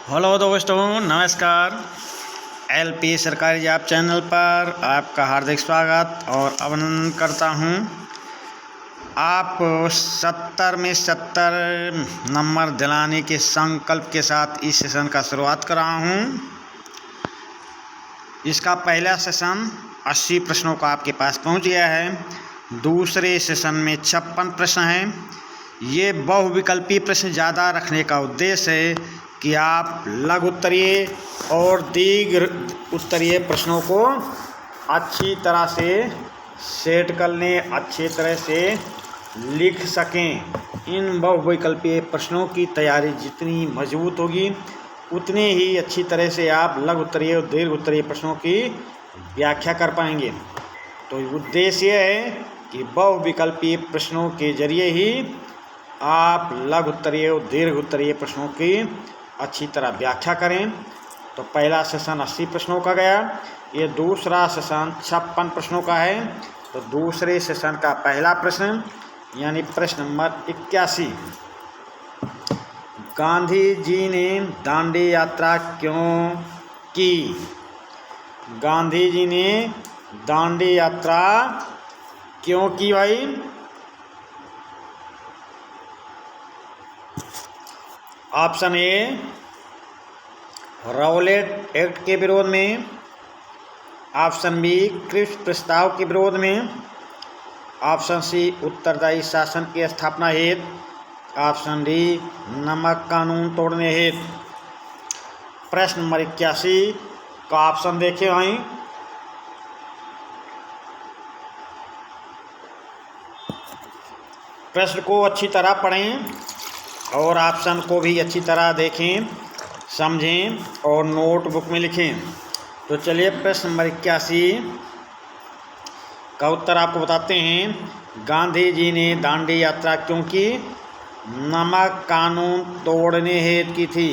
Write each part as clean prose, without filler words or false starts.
Hello दोस्तों, नमस्कार। LP सरकारी जॉब चैनल पर आपका हार्दिक स्वागत और अभिनंदन करता हूं। आपको 70 में 70 नंबर दिलाने के संकल्प के साथ इस सेशन का शुरुआत कर रहा हूं। इसका पहला सेशन 80 प्रश्नों का आपके पास पहुंच गया है। दूसरे सेशन में 56 प्रश्न हैं। ये बहुविकल्पी प्रश्न ज़्यादा रखने का उद्देश्य है कि आप लघु उत्तरीय और दीर्घ उत्तरीय प्रश्नों को अच्छी तरह से सेट कर लें, अच्छी तरह से लिख सकें। इन बहुविकल्पीय प्रश्नों की तैयारी जितनी मजबूत होगी उतनी ही अच्छी तरह से आप लघु उत्तरीय और दीर्घ उत्तरीय प्रश्नों की व्याख्या कर पाएंगे। तो उद्देश्य है कि बहुविकल्पीय प्रश्नों के जरिए ही आप लघु उत्तरीय और दीर्घ उत्तरीय प्रश्नों की अच्छी तरह व्याख्या करें। तो पहला सेशन 80 प्रश्नों का गया। ये दूसरा सेशन 56 प्रश्नों का है। तो दूसरे सेशन का पहला प्रश्न यानी प्रश्न नंबर 81, गांधी जी ने दांडी यात्रा क्यों की? गांधी जी ने दांडी यात्रा क्यों की भाई? ऑप्शन ए, रॉलेट एक्ट के विरोध में। ऑप्शन बी, क्रिप्स प्रस्ताव के विरोध में। ऑप्शन सी, उत्तरदायी शासन की स्थापना हेतु। ऑप्शन डी, नमक कानून तोड़ने हेतु। प्रश्न नंबर 81 का ऑप्शन देखे वहीं। प्रश्न को अच्छी तरह पढ़ें और ऑप्शन को भी अच्छी तरह देखें, समझें और नोटबुक में लिखें। तो चलिए प्रश्न नंबर 81 का उत्तर आपको बताते हैं। गांधी जी ने दांडी यात्रा क्यों की? नमक कानून तोड़ने हेतु की थी।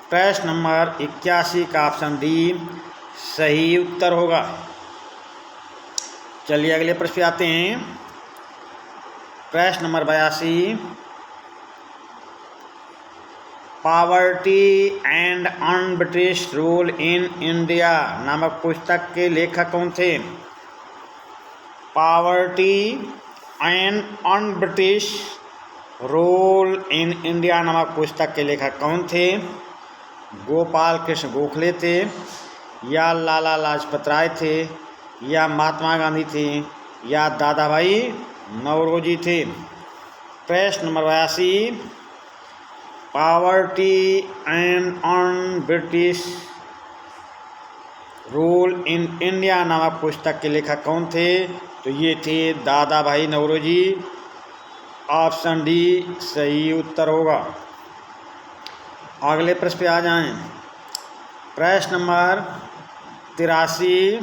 प्रश्न नंबर 81 का ऑप्शन डी सही उत्तर होगा। चलिए अगले प्रश्न पे आते हैं। प्रश्न number 82, poverty and un-British rule in India नामक पुस्तक के लेखक कौन थे? Poverty and un-British rule in India नामक पुस्तक के लेखक कौन थे? गोपाल कृष्ण गोखले थे, या लाला लाजपत राय थे, या महात्मा गांधी थे, या दादा भाई नौरोजी थे। प्रश्न number 82, poverty and un-British rule in India नामक पुस्तक के लेखक कौन थे? तो ये थे दादा भाई नौरोजी। ऑप्शन डी सही उत्तर होगा। अगले प्रश्न पे आ जाएं। प्रश्न नंबर 83,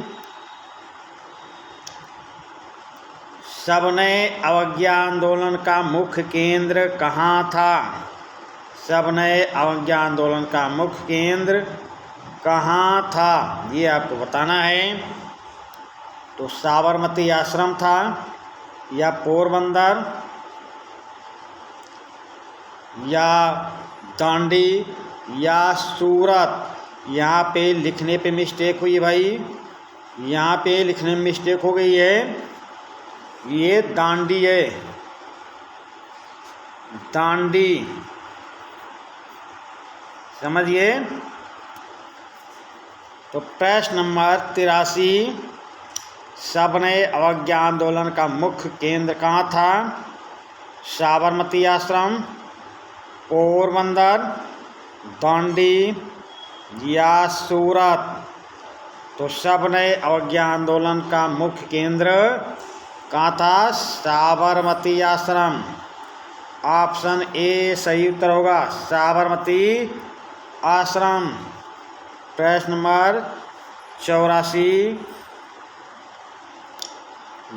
सविनय अवज्ञा आंदोलन का मुख्य केंद्र कहाँ था? सविनय अवज्ञा आंदोलन का मुख्य केंद्र कहाँ था, ये आपको बताना है। तो साबरमती आश्रम था, या पोरबंदर, या दांडी, या सूरत। यहाँ पे लिखने पे मिस्टेक हुई भाई, यहाँ पे लिखने में मिस्टेक हो गई है। ये दांडी है, दांडी, समझिए। तो प्रश्न नंबर 83, सविनय अवज्ञा आंदोलन का मुख्य केंद्र कहाँ था? साबरमती आश्रम, पोरबंदर, दांडी, या सूरत। तो सविनय अवज्ञा आंदोलन का मुख्य केंद्र कहाँ था? साबरमती आश्रम। ऑप्शन ए सही उत्तर होगा, साबरमती आश्रम। प्रश्न नंबर 84,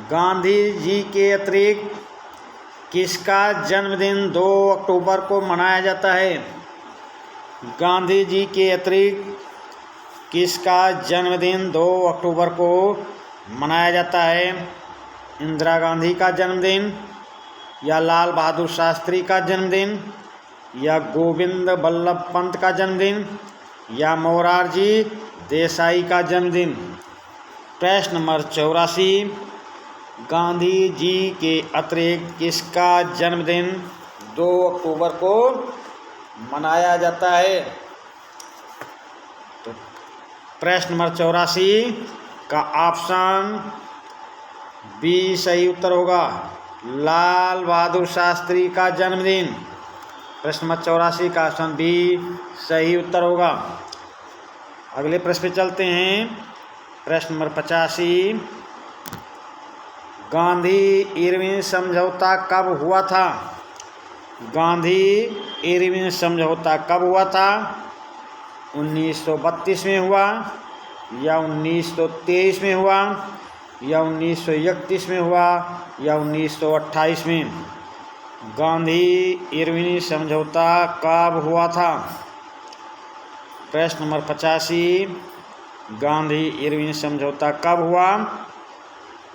गांधी जी के अतिरिक्त किसका जन्मदिन 2 अक्टूबर को मनाया जाता है? गांधी जी के अतिरिक्त किसका जन्मदिन 2 अक्टूबर को मनाया जाता है? इंदिरा गांधी का जन्मदिन, या लाल बहादुर शास्त्री का जन्मदिन, या गोविंद बल्लभ पंत का जन्मदिन या मोरारजी देसाई का जन्मदिन। प्रश्न नंबर 84, गांधी जी के अतिरिक्त किसका जन्मदिन 2 अक्टूबर को मनाया जाता है? तो प्रश्न नंबर 84 का ऑप्शन बी सही उत्तर होगा, लाल बहादुर शास्त्री का जन्मदिन। प्रश्न नंबर 84 का ऑप्शन बी सही उत्तर होगा। अगले प्रश्न पे चलते हैं। प्रश्न नंबर 85, गांधी इरविन समझौता कब हुआ था? गांधी इरविन समझौता कब हुआ था? 1932 में हुआ या 1923 में हुआ या 1931 में हुआ या 1928 में? गांधी इरविन समझौता कब हुआ था? प्रश्न नंबर 85, गांधी इरविन समझौता कब हुआ?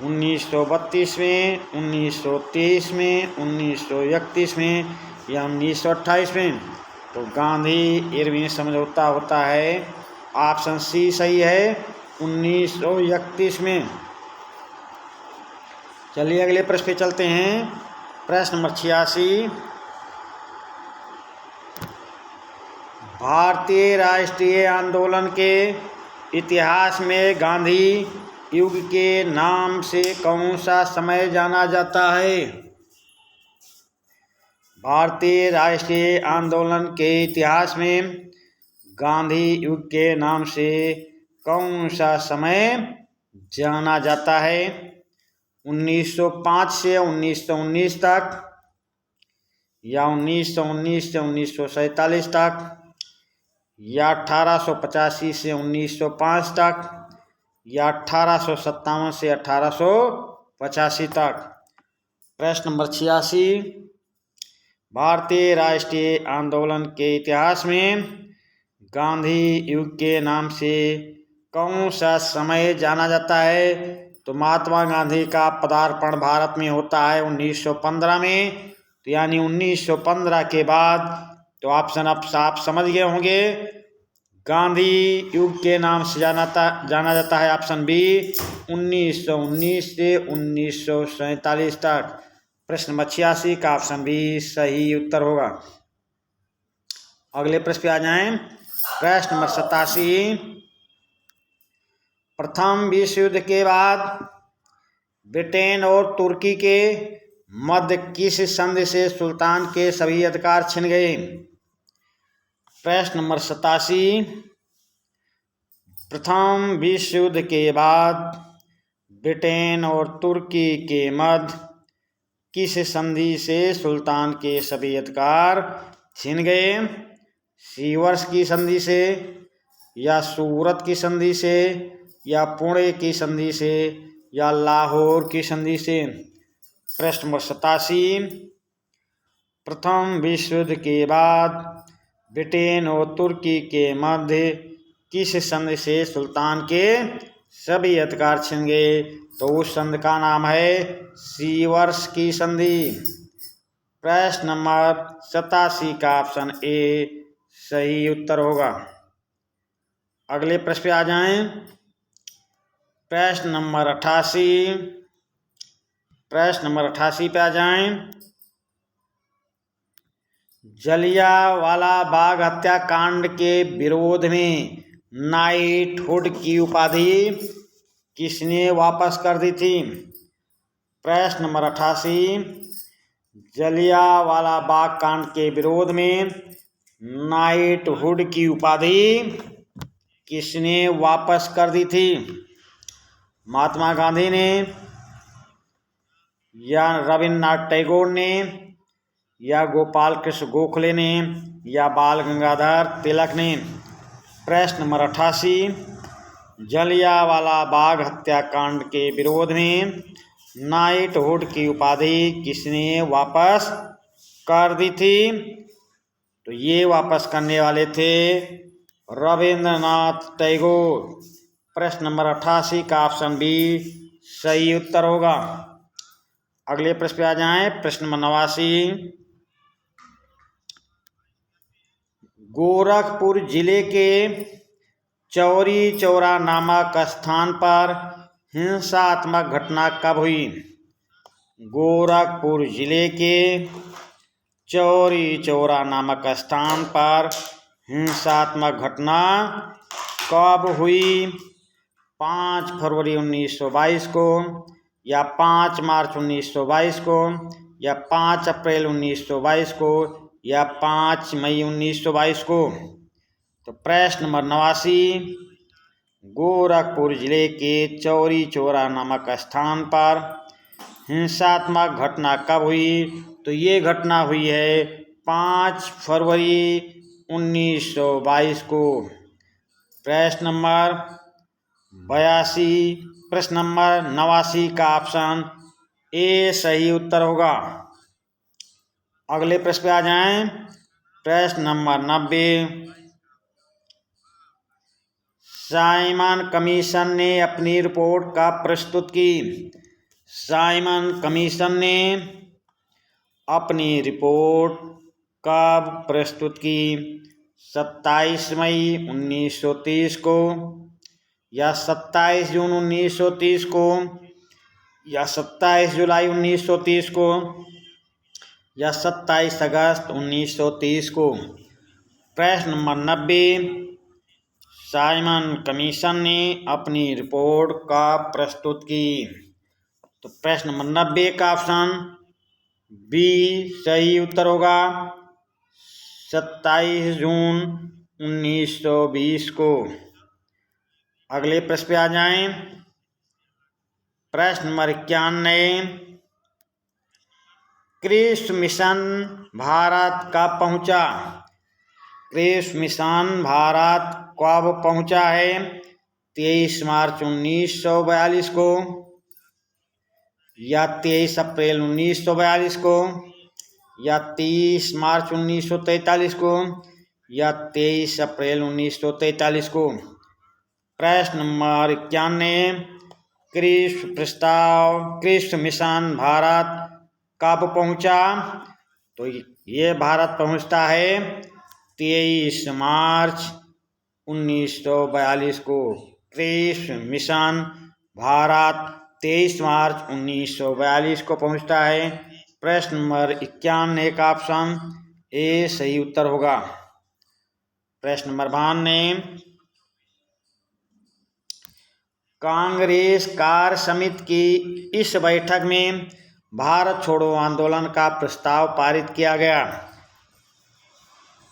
1932 में, 1923 में, 1931 में या 1928 में? तो गांधी इरविन समझौता होता है ऑप्शन सी सही है, 1931 में। चलिए अगले प्रश्न पे चलते हैं। प्रश्न नंबर 86, भारतीय राष्ट्रीय आंदोलन के इतिहास में गांधी युग के नाम से कौन सा समय जाना जाता है? भारतीय राष्ट्रीय आंदोलन के इतिहास में गांधी युग के नाम से कौन सा समय जाना जाता है? 1905 से 1919 तक या 1919 से 1947 तक या 1885 से 1905 तक या 1857 से 1885 तक। प्रश्न नंबर 86, भारतीय राष्ट्रीय आंदोलन के इतिहास में गांधी युग के नाम से कौन सा समय जाना जाता है? तो महात्मा गांधी का पदार्पण भारत में होता है 1915 में, तो यानी 1915 के बाद। तो ऑप्शन आप समझ गए होंगे, गांधी युग के नाम से जाना जाता है ऑप्शन बी 1919 से 1947 तक। प्रश्न नंबर 86 का ऑप्शन बी सही उत्तर होगा। अगले प्रश्न पे आ जाएं। प्रश्न नंबर 87, प्रथम विश्व युद्ध के बाद ब्रिटेन और तुर्की के मध्य किस संधि से सुल्तान के सभी अधिकार छिन गए? प्रश्न नंबर 87, प्रथम विश्व युद्ध के बाद ब्रिटेन और तुर्की के मध्य किस संधि से सुल्तान के सभी अधिकार छिन गए? सीवर्स की संधि से या सूरत की संधि से या पुणे की संधि से या लाहौर की संधि से? प्रश्न नंबर 87, प्रथम विश्व युद्ध के बाद ब्रिटेन और तुर्की के मध्य किस संधि से सुल्तान के सभी अधिकार छिन गए? तो उस संधि का नाम है सीवर्स की संधि। प्रश्न नंबर 87 का ऑप्शन ए सही उत्तर होगा। अगले प्रश्न पे आ जाएं। प्रश्न नंबर 88, प्रश्न नंबर 88 पे आ जाएं। जलियांवाला बाग हत्याकांड के विरोध में नाइटहुड की उपाधि किसने वापस कर दी थी? प्रश्न नंबर 88, जलियांवाला बाग कांड के विरोध में नाइटहुड की उपाधि किसने वापस कर दी थी? महात्मा गांधी ने या रविन्द्रनाथ टैगोर ने या गोपाल कृष्ण गोखले ने या बाल गंगाधर तिलक ने? प्रश्न नंबर 88, जलियांवाला बाग हत्याकांड के विरोध में नाइटहुड की उपाधि किसने वापस कर दी थी? तो ये वापस करने वाले थे रविन्द्रनाथ टैगोर। प्रश्न नंबर 88 का ऑप्शन बी सही उत्तर होगा। अगले प्रश्न पे आ जाएं। प्रश्न नंबर 89, गोरखपुर जिले के चौरी चौरा नामक स्थान पर हिंसात्मक घटना कब हुई? गोरखपुर जिले के चौरी चौरा नामक स्थान पर हिंसात्मक घटना कब हुई? 5 फरवरी 1922 को, या 5 मार्च 1922 को, या 5 अप्रैल 1922 को, या 5 मई 1922 को। तो प्रश्न नंबर 89, गोरखपुर जिले के चौरी चौरा नामक स्थान पर हिंसात्मक घटना कब हुई? तो ये घटना हुई है 5 फरवरी 1922 को। प्रश्न नंबर 82, प्रश्न नंबर 89 का ऑप्शन ए सही उत्तर होगा। अगले प्रश्न पे आ जाएं। प्रश्न नंबर 90, साइमन कमीशन ने अपनी रिपोर्ट कब प्रस्तुत की? साइमन कमीशन ने अपनी रिपोर्ट कब प्रस्तुत की? 27 मई 1930 को, या 27 जून 1930 को, या 27 जुलाई 1930 को, या 27 अगस्त 1930 को। प्रश्न नंबर 90, साइमन कमीशन ने अपनी रिपोर्ट कब प्रस्तुत की? तो प्रश्न नंबर 90 का ऑप्शन बी सही उत्तर होगा, 27 जून 1920 को। अगले प्रश्न पे आ जाएं। प्रश्न नंबर 91, कृष्ण मिशन भारत कब पहुंचा? कृष्ण मिशन भारत कब पहुंचा है? 23 मार्च 1942 को, या 23 अप्रैल 1942 को, या 30 मार्च 1943 को, या 23 अप्रैल 1943 को। प्रश्न नंबर 91, कृष्ण मिशन भारत कब पहुंचा? तो ये भारत पहुंचता है 23 मार्च 1942 को। कृष्ण मिशन भारत 23 मार्च 1942 को पहुंचता है। प्रश्न नंबर 91 का ऑप्शन ए सही उत्तर होगा। प्रश्न नंबर 92, कांग्रेस कार्य समिति की इस बैठक में भारत छोड़ो आंदोलन का प्रस्ताव पारित किया गया?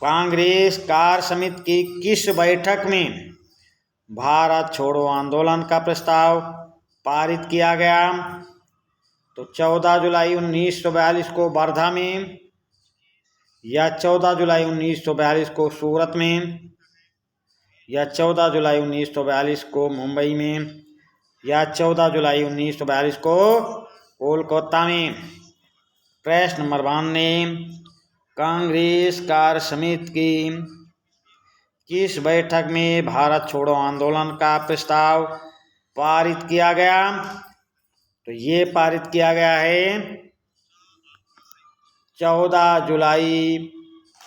कांग्रेस कार्य समिति की किस बैठक में भारत छोड़ो आंदोलन का प्रस्ताव पारित किया गया? तो 14 जुलाई 1942 को वर्धा में, या 14 जुलाई 1942 को सूरत में, या 14 जुलाई 1942 को मुंबई में, या 14 जुलाई 1942 को कोलकाता में। प्रश्न नंबर 92, कांग्रेस कार्य समिति की किस बैठक में भारत छोड़ो आंदोलन का प्रस्ताव पारित किया गया? तो ये पारित किया गया है 14 जुलाई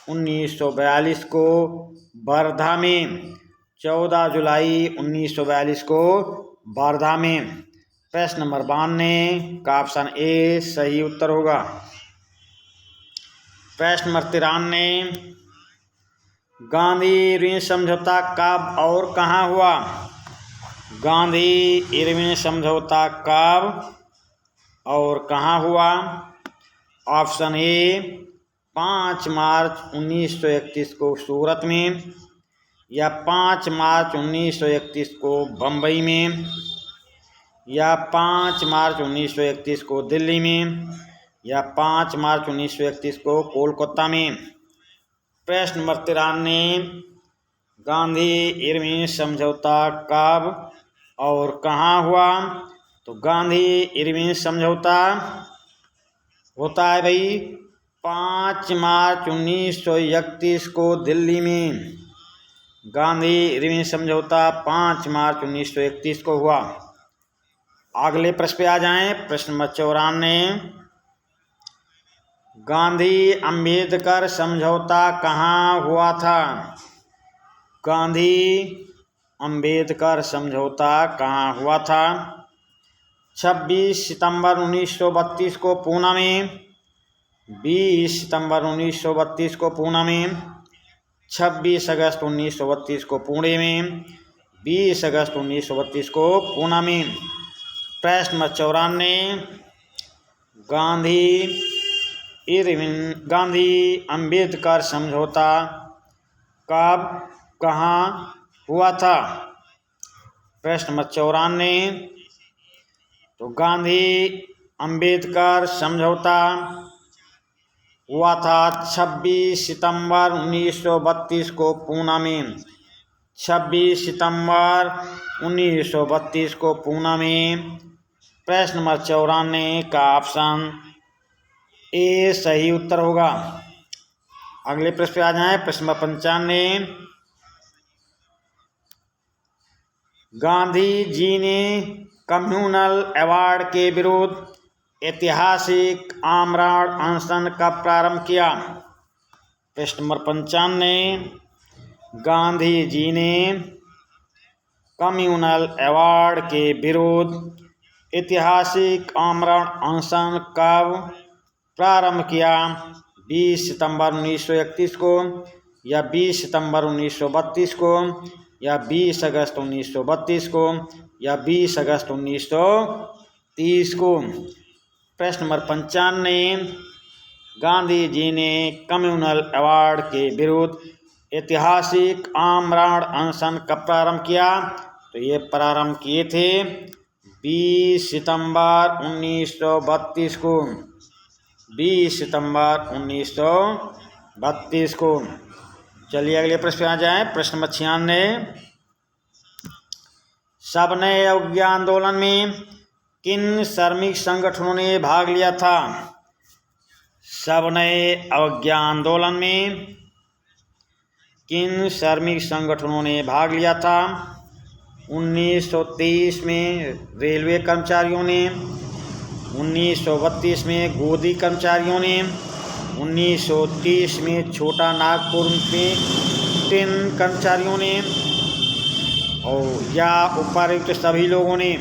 1942 को वर्धा में। 14 जुलाई 1942 को वर्धा में। प्रश्न नंबर 92 का ऑप्शन ए सही उत्तर होगा। प्रश्न नंबर 93, गांधी इरविन समझौता कब और कहाँ हुआ? गांधी इरविन समझौता कब और कहाँ हुआ? ऑप्शन ए 5 मार्च 1931 को सूरत में, या 5 मार्च 1931 को बम्बई में, या 5 मार्च 1931 को दिल्ली में, या 5 मार्च 1931 को कोलकाता में। प्रश्न नंबर 93, गांधी इरविन समझौता कब और कहाँ हुआ? तो गांधी इरविन समझौता होता है भाई 5 मार्च 1931 को दिल्ली में। गांधी इरविन समझौता 5 मार्च 1931 को हुआ। अगले प्रश्न पे आ जाएं। प्रश्न नंबर 94, गांधी अंबेडकर समझौता कहाँ हुआ था? गांधी अंबेडकर समझौता कहाँ हुआ था? 26 सितंबर 1932 को पूना में, 20 सितंबर 1932 को पूना में, 26 अगस्त 1932 को पुणे में, 20 अगस्त 1932 को पूना में। प्रश्न नंबर 94, गांधी अंबेडकर समझौता कब कहाँ हुआ था? प्रश्न नंबर 94, तो गांधी अंबेडकर समझौता हुआ था 26 सितंबर 1932 को पूना में। 26 सितंबर 1932 को पूना में। प्रश्न नंबर 94 का ऑप्शन ए सही उत्तर होगा। अगले प्रश्न पे आ जाएं। प्रश्न नंबर 95, गांधी जी ने कम्युनल अवार्ड के विरुद्ध ऐतिहासिक आमरण अनशन कब प्रारंभ किया? प्रश्न नंबर 95, गांधी जी ने कम्युनल अवार्ड के विरुद्ध ऐतिहासिक आमरण अनशन कब प्रारंभ किया? 20 सितंबर 1931 को, या 20 सितंबर 1932 को, या 20 अगस्त 1932 को, या 20 अगस्त 1930 को। प्रश्न नंबर 95, गांधी जी ने कम्युनल अवार्ड के विरुद्ध ऐतिहासिक आमरण अनशन कब प्रारंभ किया? तो ये प्रारंभ किए थे 20 सितंबर 1932 को, 20 सितंबर 1932 को। चलिए अगले प्रश्न पे आ जाए। प्रश्न नंबर 96, सबने अवज्ञा आंदोलन में किन श्रमिक संगठनों ने भाग लिया था? सबने अवज्ञा आंदोलन में किन श्रमिक संगठनों ने भाग लिया था? 1923 में रेलवे कर्मचारियों ने, 1932 में गोदी कर्मचारियों ने, 1930 में छोटा नागपुर में ट्रेन कर्मचारियों ने, और या उपर्युक्त सभी लोगों ने।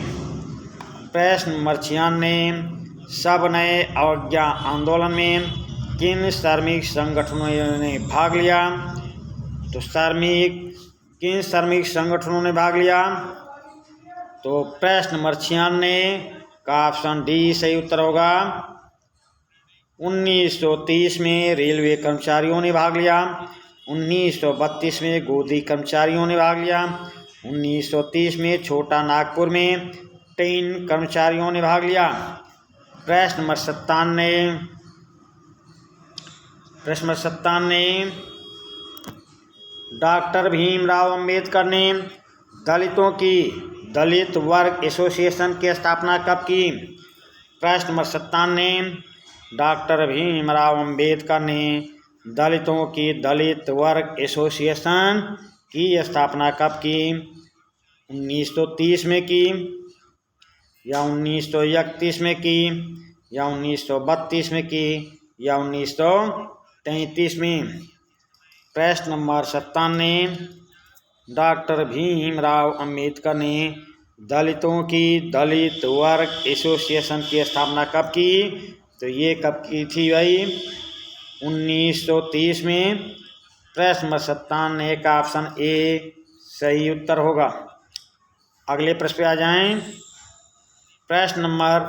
प्रश्न नंबर 96, सब नए अवज्ञा आंदोलन में किन श्रमिक संगठनों ने भाग लिया? तो किन श्रमिक संगठनों ने भाग लिया? तो प्रश्न नंबर 96 का ऑप्शन डी सही उत्तर होगा। 1930 में रेलवे कर्मचारियों ने भाग लिया, 1932 में गोदी कर्मचारियों ने भाग लिया, 1930 में छोटा नागपुर में ट्रेन कर्मचारियों ने भाग लिया। प्रश्न नंबर 97, डॉक्टर भीमराव अंबेडकर ने दलितों की दलित वर्ग एसोसिएशन की स्थापना कब की? प्रश्न नंबर 97, डॉक्टर भीमराव अंबेडकर ने दलितों की दलित वर्ग एसोसिएशन की स्थापना कब की? 1930 में की, या 1931 में की, या 1932 में की, या 1933 में। प्रश्न नंबर 97, डॉक्टर भीमराव अंबेडकर ने दलितों की दलित वर्ग एसोसिएशन की स्थापना कब की? तो ये कब की थी भाई? 1930 में। प्रश्न नंबर 97 का ऑप्शन ए सही उत्तर होगा। अगले प्रश्न पे आ जाएं। प्रश्न नंबर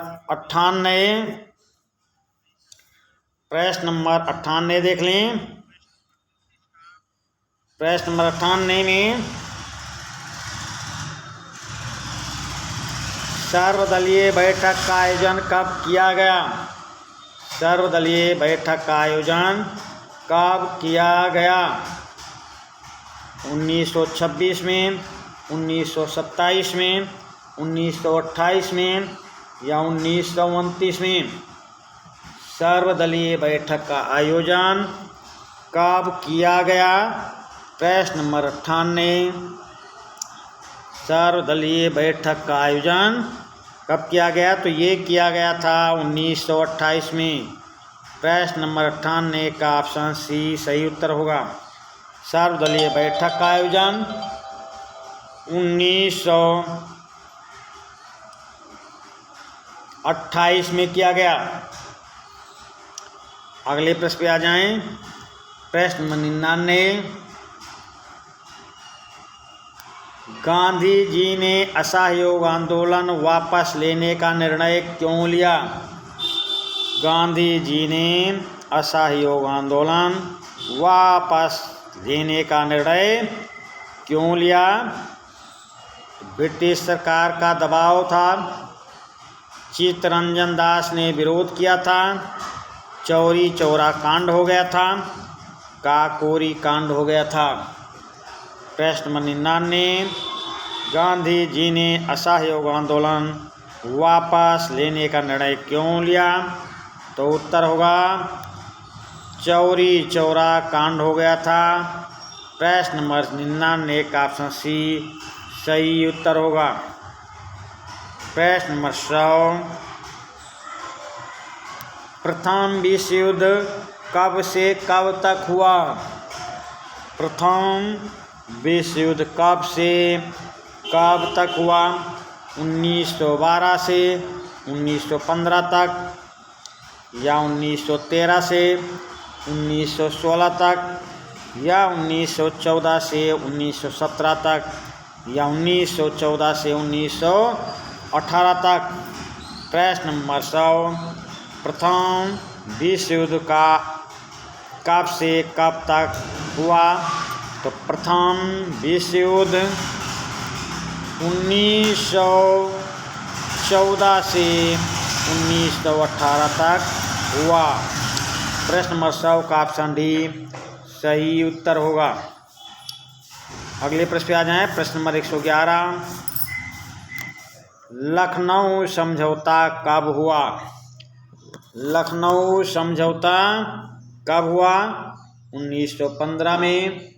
98 देख लें। प्रश्न नंबर 98 में सर्वदलीय बैठक का आयोजन कब किया गया? सर्वदलीय बैठक का आयोजन कब किया गया? 1926 में, 1927 में, 1928 में, या 1929 में। सर्वदलीय बैठक का आयोजन कब किया गया? प्रश्न नंबर 98, सर्वदलीय बैठक का आयोजन कब किया गया? तो ये किया गया था 1928 में। प्रश्न नंबर 98 का ऑप्शन सी सही उत्तर होगा। सर्वदलीय बैठक का आयोजन 1928 में किया गया। अगले प्रश्न पे आ जाएं। प्रश्न नंबर 99, गांधी जी ने असहयोग आंदोलन वापस लेने का निर्णय क्यों लिया? गांधी जी ने असहयोग आंदोलन वापस लेने का निर्णय क्यों लिया? ब्रिटिश सरकार का दबाव था, चित्तरंजन दास ने विरोध किया था, चौरी चौरा कांड हो गया था, काकोरी कांड हो गया था। प्रश्न नंबर 99, गांधी जी ने असहयोग आंदोलन वापस लेने का निर्णय क्यों लिया? तो उत्तर होगा चौरी चौरा कांड हो गया था। प्रश्न नंबर 99 का ऑप्शन सी सही उत्तर होगा। प्रश्न नंबर 100, प्रथम विश्व युद्ध कब से कब तक हुआ? प्रथम विश्व युद्ध कब से कब तक हुआ? 1912 से 1915 तक, या 1913 से 1916 तक, या 1914 से 1917 तक, या 1914 से 1918 तक। प्रश्न नंबर 100, प्रथम विश्व युद्ध का कब से कब तक हुआ? तो प्रथम विश्व युद्ध 1914 से 1918 तक हुआ। प्रश्न नंबर 100 का ऑप्शन डी सही उत्तर होगा। अगले प्रश्न पे आ जाएं। प्रश्न नंबर 111, लखनऊ समझौता कब हुआ? लखनऊ समझौता कब हुआ? 1915 में,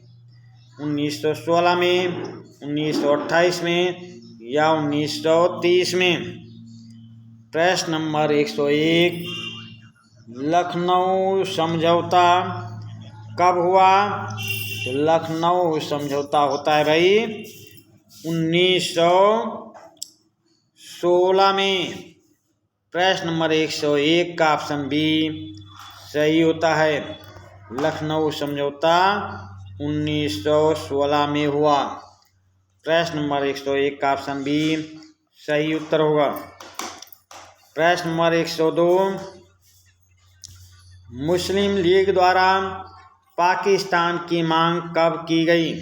1916 में, 1928 में, या 1930 में। प्रश्न नंबर 101, लखनऊ समझौता कब हुआ? तो लखनऊ समझौता होता है भाई 1916 में। प्रश्न नंबर 101 का ऑप्शन बी सही होता है। लखनऊ समझौता 1916 में हुआ। प्रश्न नंबर 101 का ऑप्शन बी सही उत्तर होगा। प्रश्न नंबर 102, मुस्लिम लीग द्वारा पाकिस्तान की मांग कब की गई?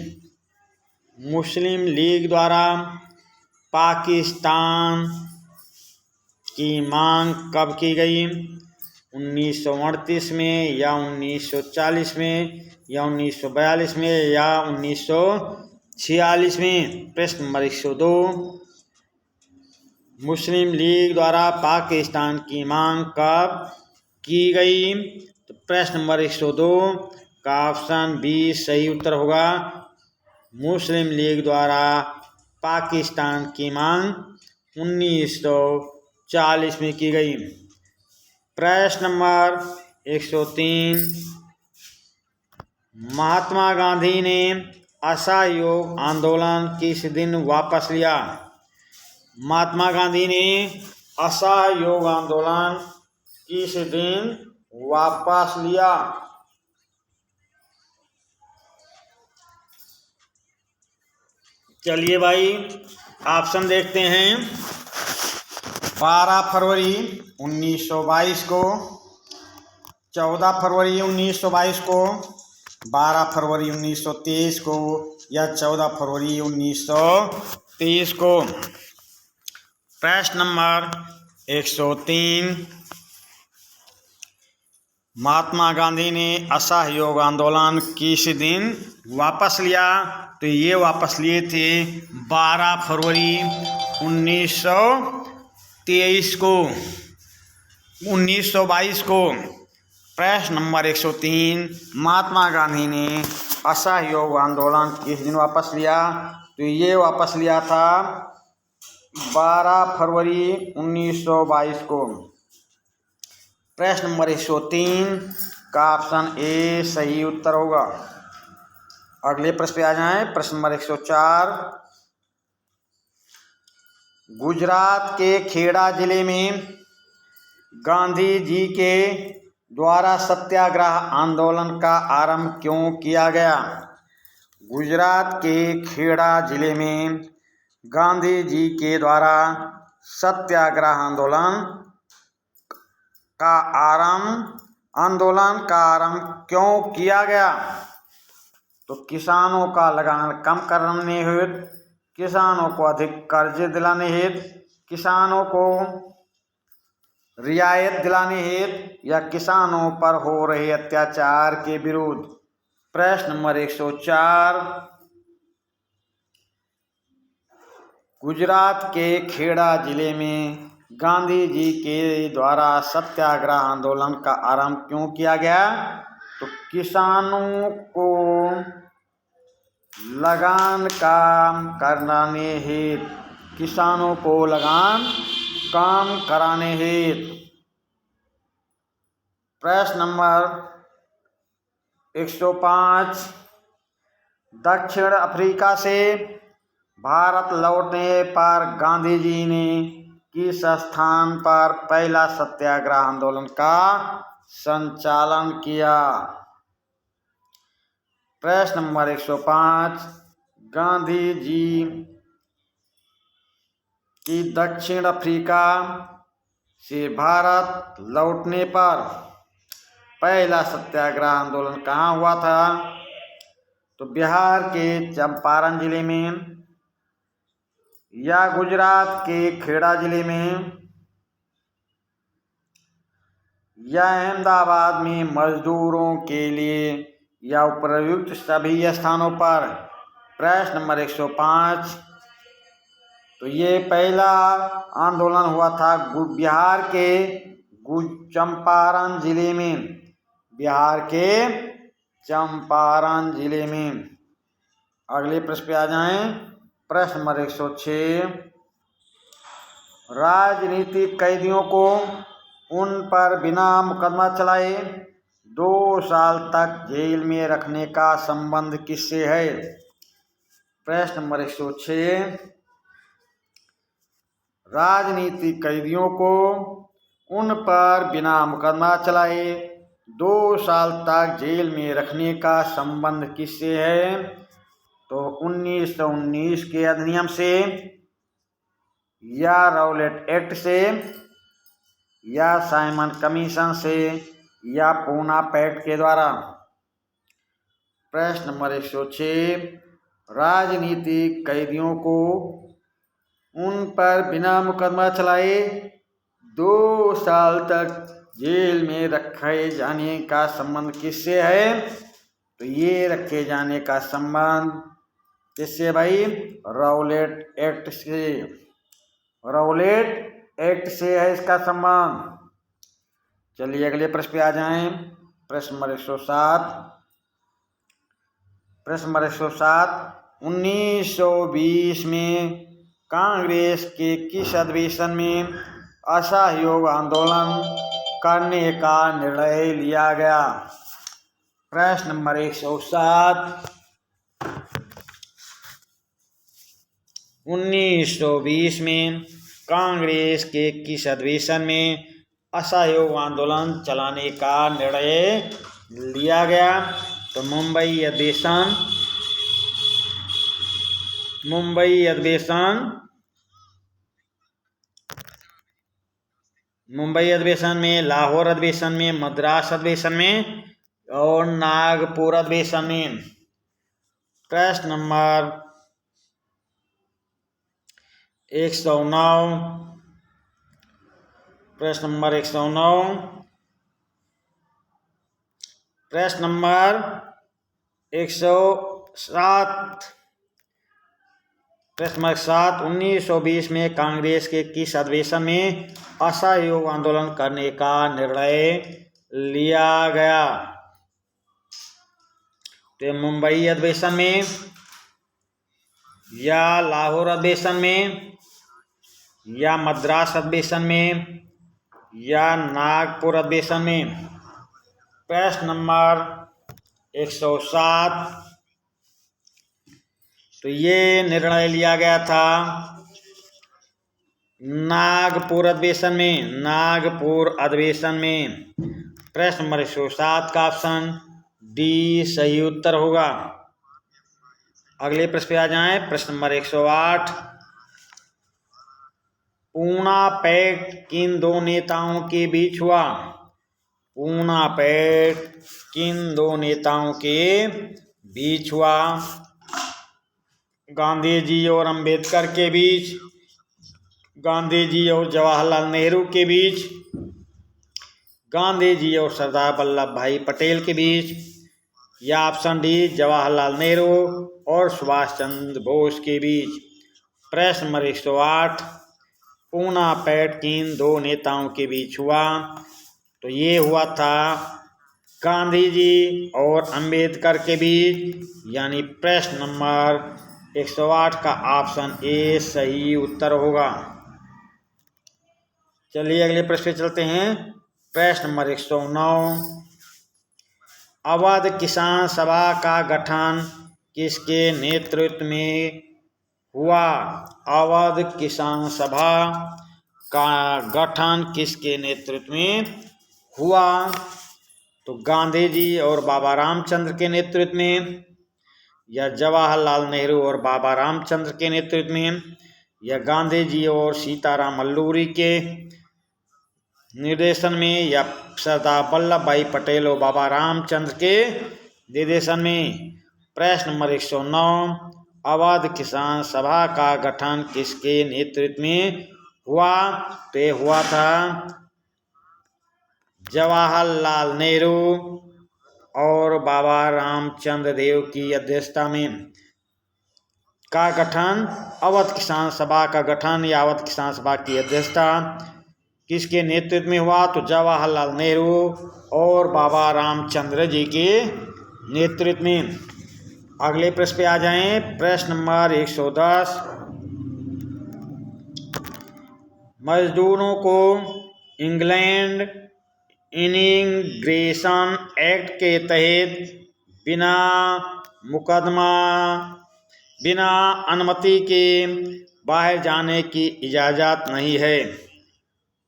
मुस्लिम लीग द्वारा पाकिस्तान की मांग कब की गई? 1938 में, या 1940 में, या 1942 में, या 1946 में। प्रश्न नंबर 102, मुस्लिम लीग द्वारा पाकिस्तान की मांग कब की गई? तो प्रश्न नंबर 102 का ऑप्शन बी सही उत्तर होगा। मुस्लिम लीग द्वारा पाकिस्तान की मांग 1940 में की गई। प्रश्न नंबर 103, महात्मा गांधी ने असहयोग आंदोलन किस दिन वापस लिया? महात्मा गांधी ने असहयोग आंदोलन किस दिन वापस लिया? चलिए भाई ऑप्शन देखते हैं। 12 फरवरी 1922 को, 14 फरवरी 1922 को, 12 फरवरी 1923 को, या 14 फरवरी 1923 को। प्रश्न नंबर 103, महात्मा गांधी ने असहयोग आंदोलन किस दिन वापस लिया? तो ये वापस लिए थे 12 फरवरी 1922 को। प्रश्न नंबर 103, महात्मा गांधी ने असहयोग आंदोलन किस दिन वापस लिया? तो ये वापस लिया था 12 फरवरी 1922 को। प्रश्न नंबर 103 का ऑप्शन ए सही उत्तर होगा। अगले प्रश्न पे आ जाएं। प्रश्न नंबर 104, गुजरात के खेड़ा जिले में गांधी जी के द्वारा सत्याग्रह आंदोलन का आरंभ क्यों किया गया? गुजरात के खेड़ा जिले में गांधी जी के द्वारा सत्याग्रह आंदोलन का आरंभ क्यों किया गया? तो किसानों का लगान कम करने हेतु, किसानों को अधिक कर्ज दिलाने हेतु, किसानों को रियायत दिलाने हेतु या किसानों पर हो रहे अत्याचार के विरुद्ध। प्रश्न नंबर 104, गुजरात के खेड़ा जिले में गांधी जी के द्वारा सत्याग्रह आंदोलन का आरंभ क्यों किया गया? तो किसानों को लगान काम कराने हेतु, किसानों को लगान काम कराने हेतु। प्रश्न नंबर 105, दक्षिण अफ्रीका से भारत लौटने पर गांधी जी ने किस स्थान पर पहला सत्याग्रह आंदोलन का संचालन किया? प्रश्न नंबर 105, गांधी जी की दक्षिण अफ्रीका से भारत लौटने पर पहला सत्याग्रह आंदोलन कहाँ हुआ था? तो बिहार के चंपारण जिले में, या गुजरात के खेड़ा जिले में, या अहमदाबाद में मजदूरों के लिए, या उपयुक्त सभी स्थानों पर। प्रश्न नंबर 105, तो ये पहला आंदोलन हुआ था बिहार के चंपारण जिले में, बिहार के चंपारण जिले में। अगले प्रश्न पे आ जाएं। प्रश्न नंबर 106, राजनीतिक कैदियों को उन पर बिना मुकदमा चलाए 2 साल तक जेल में रखने का संबंध किससे है? प्रश्न नंबर 106, राजनीतिक कैदियों को उन पर बिना मुकदमा चलाए 2 साल तक जेल में रखने का संबंध किससे है? तो 1919 के अधिनियम से, या राउलेट एक्ट से, या साइमन कमीशन से, या पूना पैक्ट के द्वारा। प्रश्न नंबर 106, राजनीतिक कैदियों को उन पर बिना मुकदमा चलाए 2 साल तक जेल में रखे जाने का संबंध किससे है? तो ये रखे जाने का संबंध किससे भाई? राउलेट एक्ट से, राउलेट एक्ट से है इसका संबंध। चलिए अगले प्रश्न पे आ जाएं। प्रश्न नंबर 107, प्रश्न नंबर 107, 1920 में कांग्रेस के किस अधिवेशन में असहयोग आंदोलन करने का निर्णय लिया गया? प्रश्न नंबर 107, 1920 में कांग्रेस के किस अधिवेशन में असहयोग आंदोलन चलाने का निर्णय लिया गया? तो मुंबई अधिवेशन, मुंबई अधिवेशन में, लाहौर अधिवेशन में, मद्रास अधिवेशन में और नागपुर अधिवेशन में। प्रश्न नंबर 109, प्रश्न नंबर 109, प्रश्न नंबर 107, प्रश्न नंबर 7, 1920 में कांग्रेस के किस अधिवेशन में असहयोग आंदोलन करने का निर्णय लिया गया? तो मुंबई अधिवेशन में, या लाहौर अधिवेशन में, या मद्रास अधिवेशन में, या नागपुर अधिवेशन में? प्रश्न नंबर 107। तो ये निर्णय लिया गया था नागपुर अधिवेशन में, नागपुर अधिवेशन में। प्रश्न नंबर 107 का ऑप्शन डी सही उत्तर होगा। अगले प्रश्न पे आ जाएं। प्रश्न नंबर 108। पूना पैक्ट किन दो नेताओं के बीच हुआ? पूना पैक्ट किन दो नेताओं के बीच हुआ? गांधी जी और अंबेडकर के बीच, गांधी जी और जवाहरलाल नेहरू के बीच, गांधी जी और सरदार वल्लभ भाई पटेल के बीच, या ऑप्शन डी जवाहरलाल नेहरू और सुभाष चंद्र बोस के बीच? प्रश्न नंबर 108। पूना पैक्ट किन दो नेताओं के बीच हुआ? तो ये हुआ था गांधी जी और अंबेडकर के बीच, यानी प्रश्न नंबर 108 का ऑप्शन ए सही उत्तर होगा। चलिए अगले प्रश्न पे चलते हैं। प्रश्न नंबर 109। अवध किसान सभा का गठन किसके नेतृत्व में हुआ? अवध किसान सभा का गठन किसके नेतृत्व में हुआ? तो गांधी जी और बाबा रामचंद्र के नेतृत्व में, या जवाहरलाल नेहरू और बाबा रामचंद्र के नेतृत्व में, या गांधी जी और सीताराम अल्लूरी के निर्देशन में, या सरदार वल्लभ भाई पटेल और बाबा रामचंद्र के निर्देशन में? प्रश्न नंबर 109। अवध किसान सभा का गठन किसके नेतृत्व में हुआ? तो ये हुआ था जवाहरलाल नेहरू और बाबा रामचंद्र देव की अध्यक्षता में का गठन, अवध किसान सभा का गठन या अवध किसान सभा की अध्यक्षता किसके नेतृत्व में हुआ? तो जवाहरलाल नेहरू और बाबा रामचंद्र जी के नेतृत्व में। अगले प्रश्न पे आ जाएं। प्रश्न नंबर 110। मजदूरों को इंग्लैंड इमिग्रेशन एक्ट के तहत बिना मुकदमा, बिना अनुमति के बाहर जाने की इजाज़त नहीं है।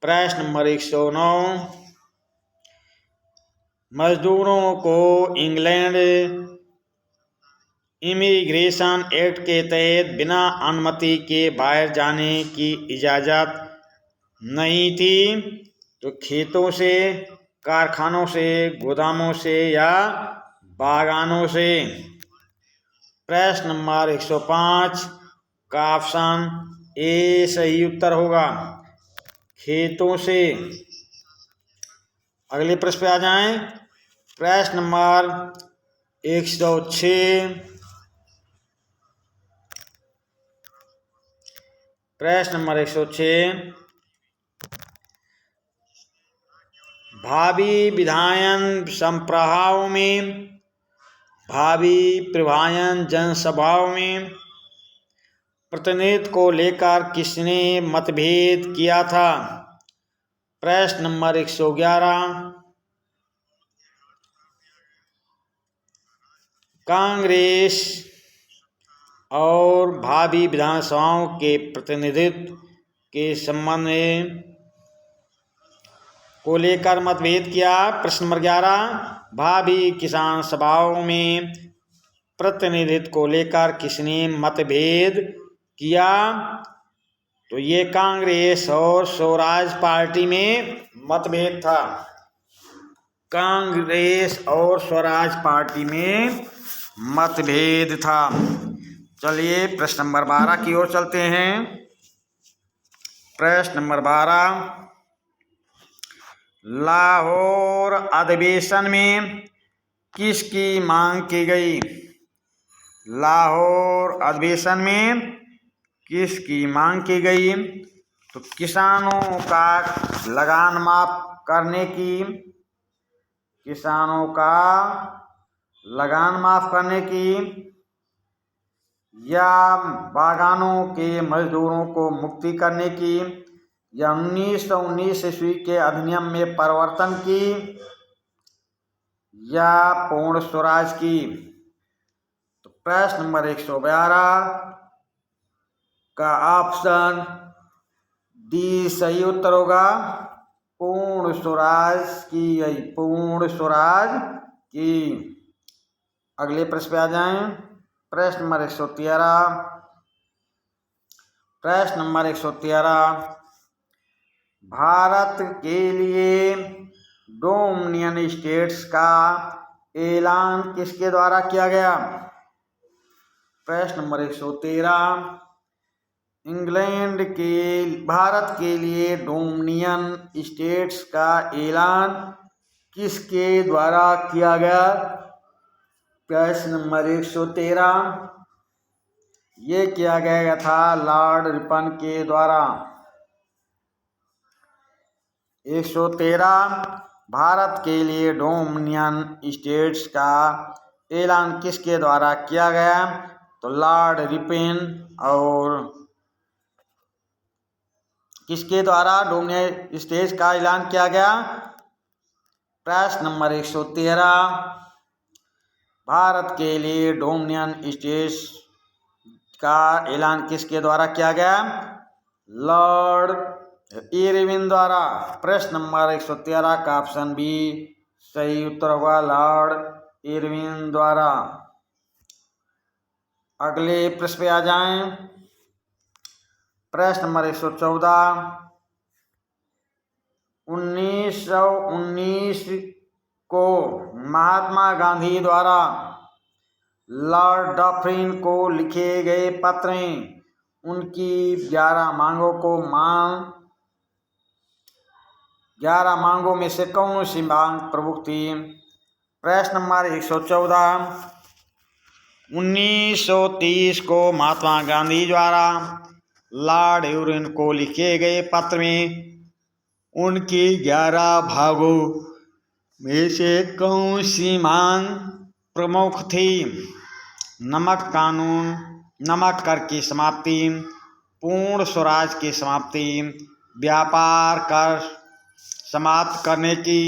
प्रश्न नंबर 109। मजदूरों को इंग्लैंड इमिग्रेशन एक्ट के तहत बिना अनुमति के बाहर जाने की इजाज़त नहीं थी। तो खेतों से, कारखानों से, गोदामों से, या बागानों से? प्रश्न नंबर 105 का ऑप्शन ए सही उत्तर होगा, खेतों से। अगले प्रश्न पे आ जाएं। प्रश्न नंबर 106। प्रश्न नंबर 106। भावी विधायन संप्रभाव में, भावी विधायन जनसभाओं में प्रतिनिधित्व को लेकर किसने मतभेद किया था? प्रश्न नंबर 111। कांग्रेस और भावी विधानसभाओं के प्रतिनिधित्व के संबंध में को लेकर मतभेद किया। प्रश्न नंबर 11। भावी किसान सभाओं में प्रतिनिधित्व को लेकर किसने मतभेद किया? तो ये कांग्रेस और स्वराज पार्टी में मतभेद था, कांग्रेस और स्वराज पार्टी में मतभेद था। चलिए प्रश्न नंबर 12 की ओर चलते हैं। प्रश्न नंबर 12। लाहौर अधिवेशन में किसकी मांग की गई? लाहौर अधिवेशन में किसकी मांग की गई? तो किसानों का लगान माफ करने की, किसानों का लगान माफ करने की, या बागानों के मजदूरों को मुक्ति करने की, या 1919 ईस्वी के अधिनियम में परिवर्तन की या पूर्ण स्वराज की? तो प्रश्न नंबर 112 का ऑप्शन डी सही उत्तर होगा। पूर्ण स्वराज की, पूर्ण स्वराज की। अगले प्रश्न पे आ जाएं। प्रश्न नंबर 113। प्रश्न नंबर 113, भारत के लिए डोमिनियन स्टेट्स का ऐलान किसके द्वारा किया गया? प्रश्न नंबर 113, इंग्लैंड के भारत के लिए डोमिनियन स्टेट्स का ऐलान किसके द्वारा किया गया? प्रश्न नंबर 113, ये किया गया था लॉर्ड रिपन के द्वारा। 113, भारत के लिए डोमिनियन स्टेट्स का ऐलान किसके द्वारा किया गया? तो लॉर्ड रिपन। और किसके द्वारा डोमिनियन स्टेट्स का ऐलान किया गया? प्रश्न नंबर 113, भारत के लिए डोमिनियन स्टेट्स का ऐलान किसके द्वारा किया गया? लॉर्ड इरविन द्वारा। प्रश्न नंबर 113 का ऑप्शन बी सही उत्तर होगा, लॉर्ड इरविन द्वारा। अगले प्रश्न पे आ जाएं। प्रश्न नंबर 114, 1919 को महात्मा गांधी द्वारा लॉर्ड डफरिन को लिखे गए पत्र में उनकी 11 मांगों में से कौन सी मांग प्रमुख थी? प्रश्न नंबर 114, 1930 को महात्मा गांधी द्वारा लॉर्ड इरविन को लिखे गए पत्र में उनकी 11 भागों में से कौन सी मांग प्रमुख थी? नमक कानून, नमक कर की समाप्ति, पूर्ण स्वराज की समाप्ति, व्यापार कर समाप्त करने की,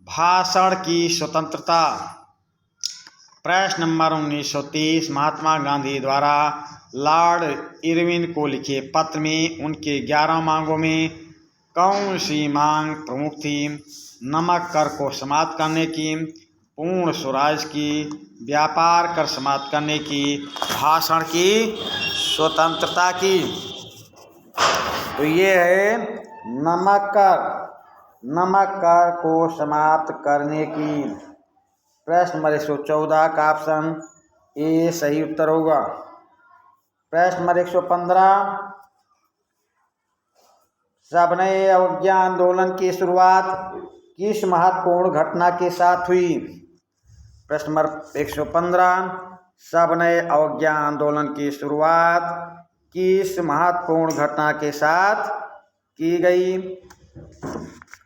भाषण की स्वतंत्रता। प्रश्न नंबर 1930, महात्मा गांधी द्वारा लॉर्ड इरविन को लिखे पत्र में उनके 11 मांगों में कौन सी मांग प्रमुख थी? नमक कर को समाप्त करने की, पूर्ण स्वराज की, व्यापार कर समाप्त करने की, भाषण की स्वतंत्रता की। तो ये है नमक कर को समाप्त करने की। प्रश्न नंबर 114 का ऑप्शन ए सही उत्तर होगा। प्रश्न नंबर 115, सविनय अवज्ञा आंदोलन की शुरुआत किस महत्वपूर्ण घटना के साथ हुई? प्रश्न नंबर 115, सविनय अवज्ञा आंदोलन की शुरुआत किस महत्वपूर्ण घटना के साथ की गई?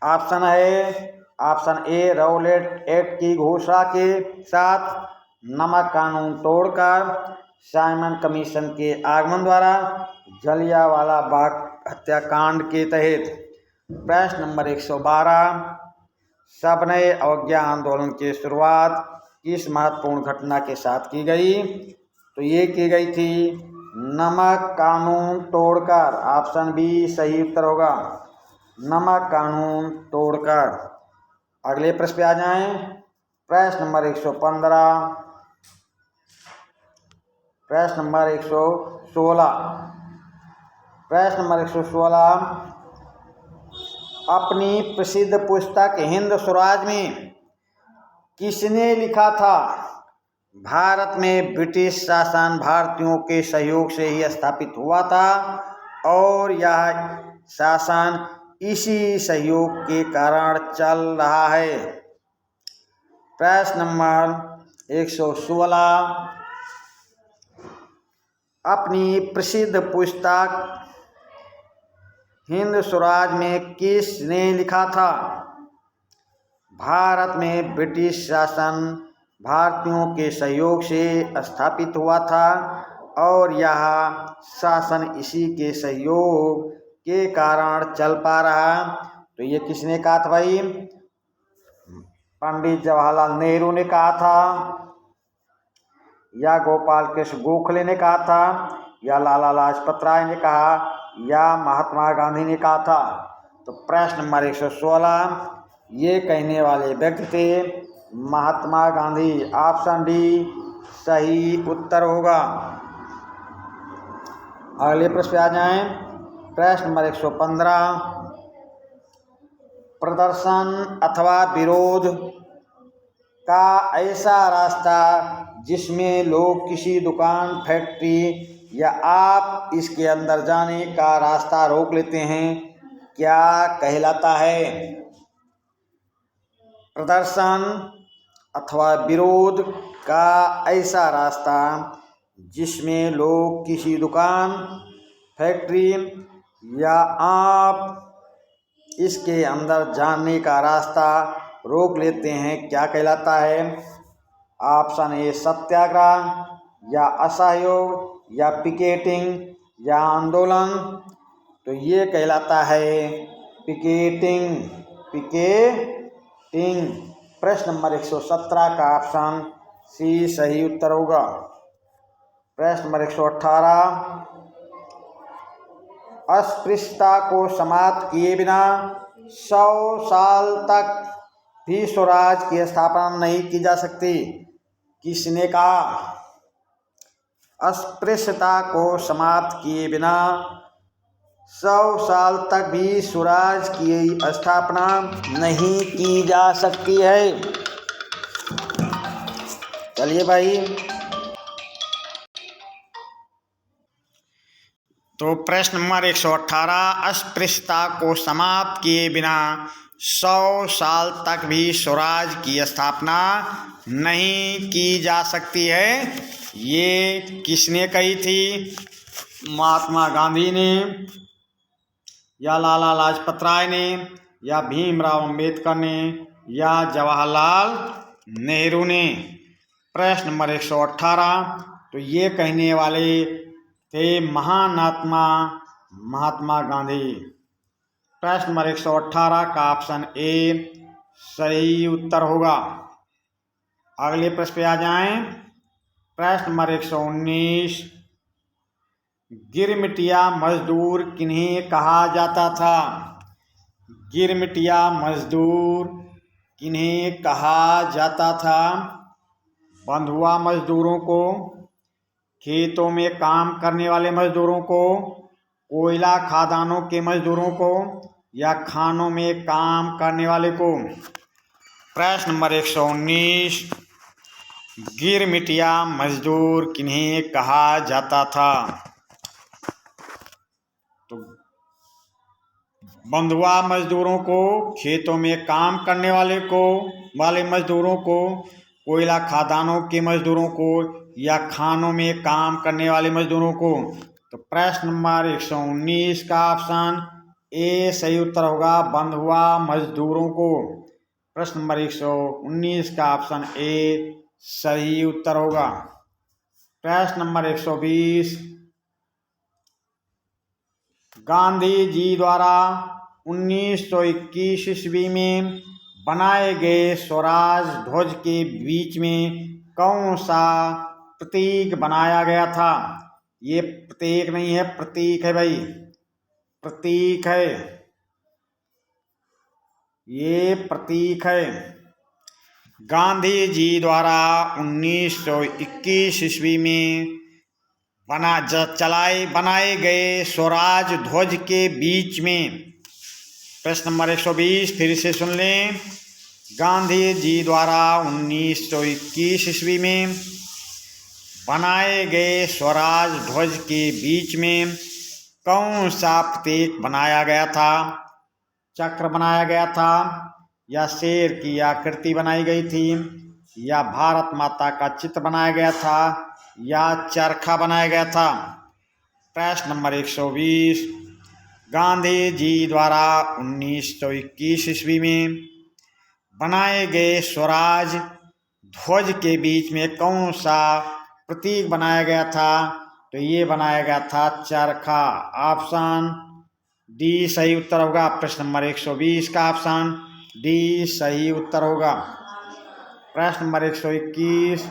ऑप्शन है ऑप्शन ए राउलेट एक्ट की घोषणा के साथ, नमक कानून तोड़कर, साइमन कमीशन के आगमन द्वारा, जलियांवाला बाग हत्याकांड के तहत। प्रश्न नंबर 112, सविनय अवज्ञा आंदोलन की शुरुआत किस महत्वपूर्ण घटना के साथ की गई? तो ये की गई थी नमक कानून तोड़कर। ऑप्शन बी सही उत्तर होगा, नमक कानून तोड़कर। अगले प्रश्न पे आ जाएं। प्रश्न नंबर 115, प्रश्न नंबर 116। प्रश्न नंबर 116, अपनी प्रसिद्ध पुस्तक हिंद स्वराज में किसने लिखा था? भारत में ब्रिटिश शासन भारतीयों के सहयोग से ही स्थापित हुआ था और यह शासन इसी सहयोग के कारण चल रहा है। प्रश्न नंबर 116, अपनी प्रसिद्ध पुस्तक हिंद स्वराज में किसने लिखा था? भारत में ब्रिटिश शासन भारतीयों के सहयोग से स्थापित हुआ था और यह शासन इसी के सहयोग के कारण चल पा रहा। तो ये किसने कहा था भाई? पंडित जवाहरलाल नेहरू ने कहा था, या गोपाल कृष्ण गोखले ने कहा था, या लाला लाजपत राय ने कहा, या महात्मा गांधी ने कहा था? तो प्रश्न नंबर 116, ये कहने वाले व्यक्ति थे महात्मा गांधी। ऑप्शन डी सही उत्तर होगा। अगले प्रश्न पे आ जाएं। प्रश्न नंबर 115, प्रदर्शन अथवा विरोध का ऐसा रास्ता जिसमें लोग किसी दुकान, फैक्ट्री या आप इसके अंदर जाने का रास्ता रोक लेते हैं, क्या कहलाता है? प्रदर्शन अथवा विरोध का ऐसा रास्ता जिसमें लोग किसी दुकान, फैक्ट्री या आप इसके अंदर जाने का रास्ता रोक लेते हैं, क्या कहलाता है? ऑप्शन ए सत्याग्रह, या असहयोग, या पिकेटिंग, या आंदोलन। तो ये कहलाता है पिकेटिंग। पिकेटिंग। प्रश्न नंबर 117 का ऑप्शन सी सही उत्तर होगा। प्रश्न नंबर 118, अस्पृश्यता को समाप्त किए बिना 100 साल तक भी स्वराज की स्थापना नहीं की जा सकती, किसने कहा? अस्पृश्यता को समाप्त किए बिना 100 साल तक भी स्वराज की स्थापना नहीं की जा सकती है। चलिए भाई, तो प्रश्न नंबर 118, अस्पृश्यता को समाप्त किए बिना 100 साल तक भी स्वराज की स्थापना नहीं की जा सकती है, ये किसने कही थी? महात्मा गांधी ने, या लाला लाजपत राय ने, या भीमराव अंबेडकर ने, या जवाहरलाल नेहरू ने? प्रश्न नंबर 118, तो ये कहने वाले थे महान आत्मा महात्मा गांधी। प्रश्न नंबर 118 का ऑप्शन ए सही उत्तर होगा। अगले प्रश्न पे आ जाएं। प्रश्न नंबर 119, गिरमिटिया मजदूर किन्हें कहा जाता था? गिरमिटिया मजदूर किन्हें कहा जाता था? बंधुआ मजदूरों को, खेतों में काम करने वाले मजदूरों को, कोयला खदानों के मजदूरों को, या खानों में काम करने वाले को? प्रश्न नंबर 119, गिरमिटिया मजदूर किन्हें कहा जाता था? तो बंधुआ मजदूरों को, खेतों में काम करने वाले मजदूरों को, कोयला खदानों के मजदूरों को, या खानों में काम करने वाले मजदूरों को? तो प्रश्न नंबर 119 का ऑप्शन ए सही उत्तर होगा, बंधुआ मजदूरों को। प्रश्न नंबर 119 का ऑप्शन ए सही उत्तर होगा। प्रश्न नंबर 120, गांधी जी द्वारा 1921 ईस्वी में बनाए गए स्वराज ध्वज के बीच में कौन सा प्रतीक बनाया गया था? ये प्रतीक नहीं है, प्रतीक है भाई, प्रतीक है, ये प्रतीक है। गांधी जी द्वारा 1921 ईस्वी में बनाए गए स्वराज ध्वज के बीच में। प्रश्न नंबर 120 फिर से सुन लें। गांधी जी द्वारा 1921 ईस्वी में बनाए गए स्वराज ध्वज के बीच में कौन सा प्रतीक बनाया गया था? चक्र बनाया गया था, या शेर की आकृति बनाई गई थी, या भारत माता का चित्र बनाया गया था, या चरखा बनाया गया था? प्रश्न नंबर 120, गांधी जी द्वारा 1921 ईस्वी में बनाए गए स्वराज ध्वज के बीच में कौन सा प्रतीक बनाया गया था? तो ये बनाया गया था चरखा। ऑप्शन डी सही उत्तर होगा। प्रश्न नंबर 120 का ऑप्शन डी सही उत्तर होगा। प्रश्न नंबर 121,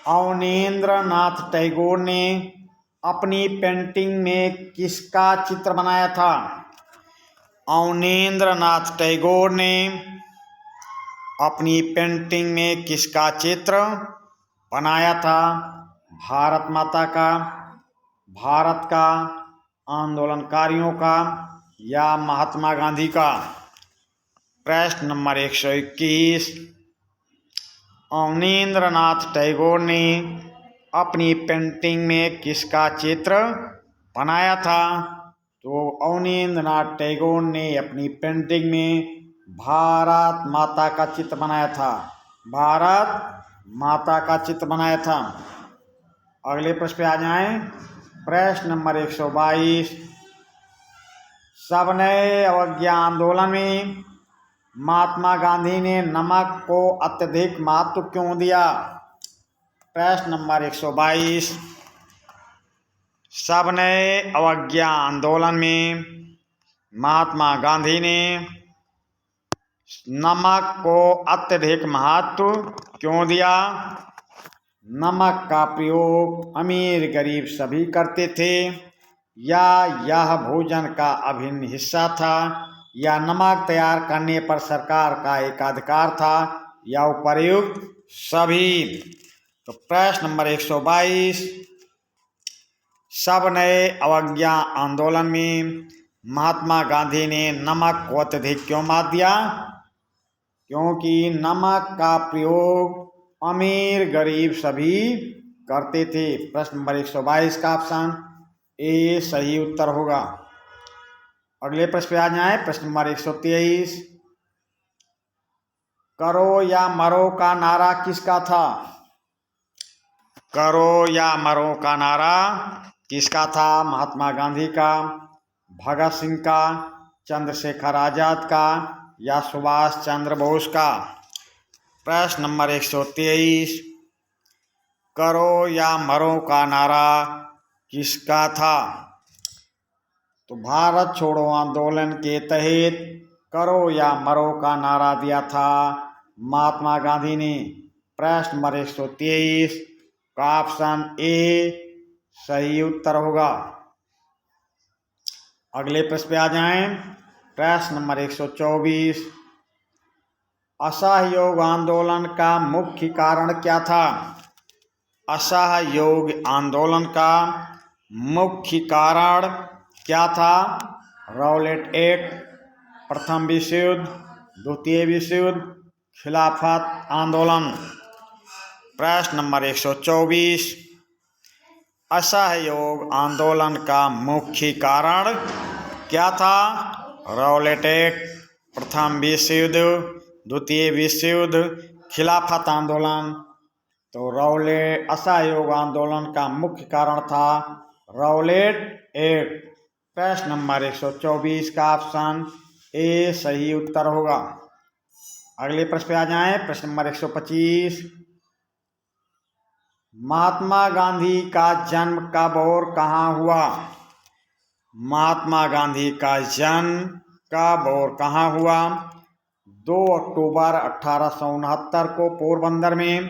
अवनींद्र नाथ टैगोर ने अपनी पेंटिंग में किसका चित्र बनाया था? अवनींद्र नाथ टैगोर ने अपनी पेंटिंग में किसका चित्र बनाया था? भारत माता का, भारत का, आंदोलनकारियों का या महात्मा गांधी का? प्रश्न नंबर 121, अवनींद्र नाथ टैगोर ने अपनी पेंटिंग में किसका चित्र बनाया था? तो अवनींद्र नाथ टैगोर ने अपनी पेंटिंग में भारत माता का चित्र बनाया था। भारत माता का चित्र बनाया था। अगले प्रश्न पे आ जाएं। प्रश्न नंबर 122, सविनय अवज्ञा आंदोलन में महात्मा गांधी ने नमक को अत्यधिक महत्व क्यों दिया? प्रश्न नंबर 122, सविनय अवज्ञा आंदोलन में महात्मा गांधी ने नमक को अत्यधिक महत्व क्यों दिया? नमक का प्रयोग अमीर गरीब सभी करते थे, या यह भोजन का अभिन्न हिस्सा था, या नमक तैयार करने पर सरकार का एक अधिकार था, या उपर्युक्त सभी? तो प्रश्न नंबर 122, सविनय अवज्ञा आंदोलन में महात्मा गांधी ने नमक को अत्यधिक क्यों महत्व दिया? क्योंकि नमक का प्रयोग अमीर गरीब सभी करते थे। प्रश्न नंबर 122 का ऑप्शन ए सही उत्तर होगा। अगले प्रश्न पे आ जाए। प्रश्न नंबर 123, करो या मरो का नारा किसका था? करो या मरो का नारा किसका था? महात्मा गांधी का, भगत सिंह का, चंद्रशेखर आजाद का या सुभाष चंद्र बोस का? प्रश्न नंबर 123, करो या मरो का नारा किसका था? तो भारत छोड़ो आंदोलन के तहत करो या मरो का नारा दिया था महात्मा गांधी ने। प्रश्न नंबर 123 का ऑप्शन ए सही उत्तर होगा। अगले प्रश्न पे आ जाएं। प्रश्न नंबर 124, असहयोग आंदोलन का मुख्य कारण क्या था? असहयोग आंदोलन का मुख्य कारण क्या था? रॉलेट एक्ट, प्रथम विश्व युद्ध, द्वितीय विश्व युद्ध, खिलाफत आंदोलन? प्रश्न नंबर 124, असहयोग आंदोलन का मुख्य कारण क्या था? रॉलेट एक्ट, प्रथम विश्व युद्ध, द्वितीय विश्व युद्ध, खिलाफत आंदोलन? तो असहयोग आंदोलन का मुख्य कारण था रॉलेट एक्ट। प्रश्न नंबर 124 का ऑप्शन ए सही उत्तर होगा। अगले प्रश्न पे आ जाएं। प्रश्न नंबर 125, महात्मा गांधी का जन्म कब और कहाँ हुआ? महात्मा गांधी का जन्म कब और कहाँ हुआ? 2 अक्टूबर 1869 को पोरबंदर में,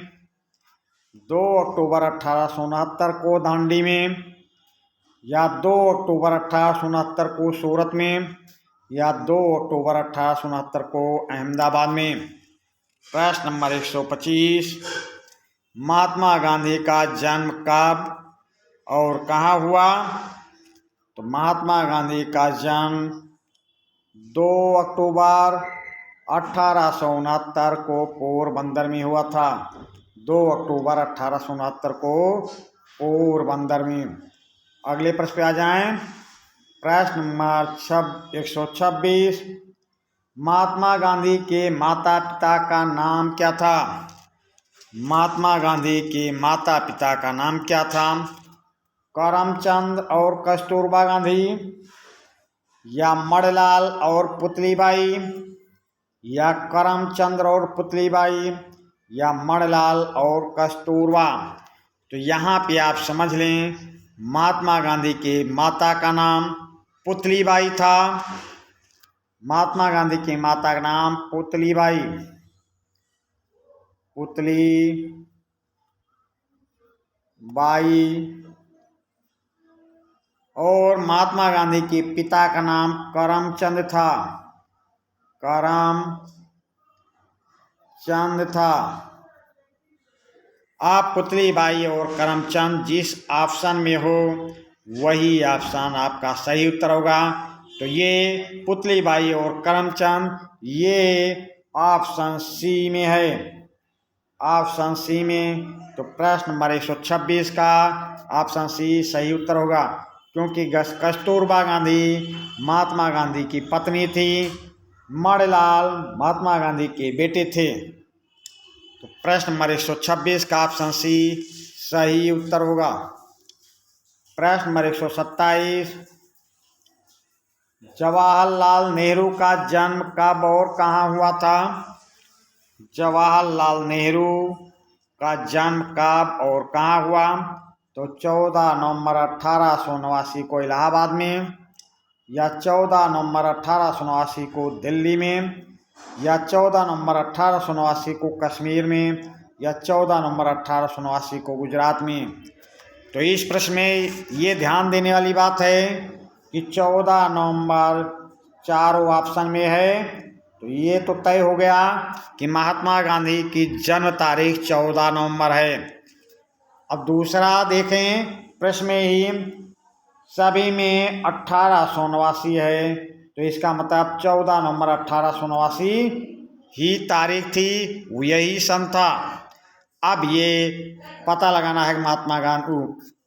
2 अक्टूबर 1869 को दांडी में, या 2 अक्टूबर 1869 को सूरत में, या 2 अक्टूबर 1869 को अहमदाबाद में? प्रश्न नंबर 125, महात्मा गांधी का जन्म कब और कहाँ हुआ? तो महात्मा गांधी का जन्म 2 अक्टूबर 1869 को पोरबंदर में हुआ था। 2 अक्टूबर 1869 को पोरबंदर में। अगले प्रश्न पे आ जाएं। प्रश्न नंबर 126, महात्मा गांधी के माता पिता का नाम क्या था? महात्मा गांधी के माता पिता का नाम क्या था? करमचंद और कस्तूरबा गांधी, या मणिलाल और पुतलीबाई, या करमचंद और पुतलीबाई, या मणिलाल और कस्तूरबा? तो यहाँ पे आप समझ लें, महात्मा गांधी के माता का नाम पुतलीबाई था। महात्मा गांधी की माता का नाम पुतलीबाई, पुतलीबाई। और महात्मा गांधी के पिता का नाम करमचंद था, करमचंद था। आप पुतलीबाई और करमचंद जिस ऑप्शन में हो वही ऑप्शन आपका सही उत्तर होगा। तो ये पुतलीबाई और करमचंद ये ऑप्शन सी में है, ऑप्शन सी में। तो प्रश्न नंबर 126 का ऑप्शन सी सही उत्तर होगा, क्योंकि कस्तूरबा गांधी महात्मा गांधी की पत्नी थी, मणिलाल महात्मा गांधी के बेटे थे। तो प्रश्न नंबर 126 का ऑप्शन सी सही उत्तर होगा। प्रश्न नंबर 127, जवाहरलाल नेहरू का जन्म कब और कहाँ हुआ था? जवाहरलाल नेहरू का जन्म कब और कहाँ हुआ? तो 14 नवंबर 1889 को इलाहाबाद में, या 14 नवंबर 1889 को दिल्ली में, या 14 नवंबर 1889 को कश्मीर में, या 14 नवंबर 1889 को गुजरात में। तो इस प्रश्न में ये ध्यान देने वाली बात है कि 14 नवंबर चारों ऑप्शन में है। तो ये तो तय हो गया कि महात्मा गांधी की जन्म तारीख 14 नवंबर है। अब दूसरा देखें, प्रश्न में ही सभी में 1889 है, तो इसका मतलब 14 नवंबर 1889 ही तारीख थी, यही सन था। अब ये पता लगाना है कि महात्मा गांधी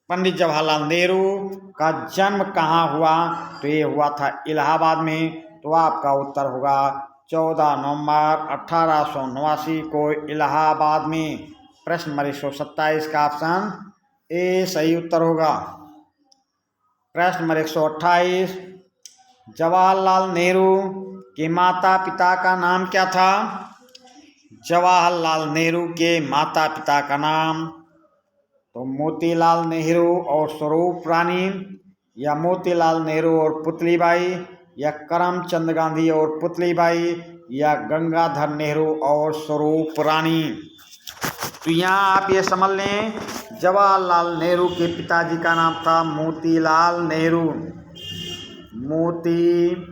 पंडित जवाहरलाल नेहरू का जन्म कहाँ हुआ? तो ये हुआ था इलाहाबाद में। तो आपका उत्तर होगा 14 नवंबर 1889 को इलाहाबाद में। प्रश्न नंबर 127 का ऑप्शन ए सही उत्तर होगा। प्रश्न नंबर 128, जवाहरलाल नेहरू के माता पिता का नाम क्या था? जवाहरलाल नेहरू के माता पिता का नाम तो मोतीलाल नेहरू और स्वरूप रानी, या मोतीलाल नेहरू और पुतलीबाई, या करमचंद गांधी और पुतलीबाई, या गंगाधर नेहरू और स्वरूप रानी। तो यहाँ आप ये समझ लें, जवाहरलाल नेहरू के पिताजी का नाम था मोतीलाल नेहरू, मोतीलाल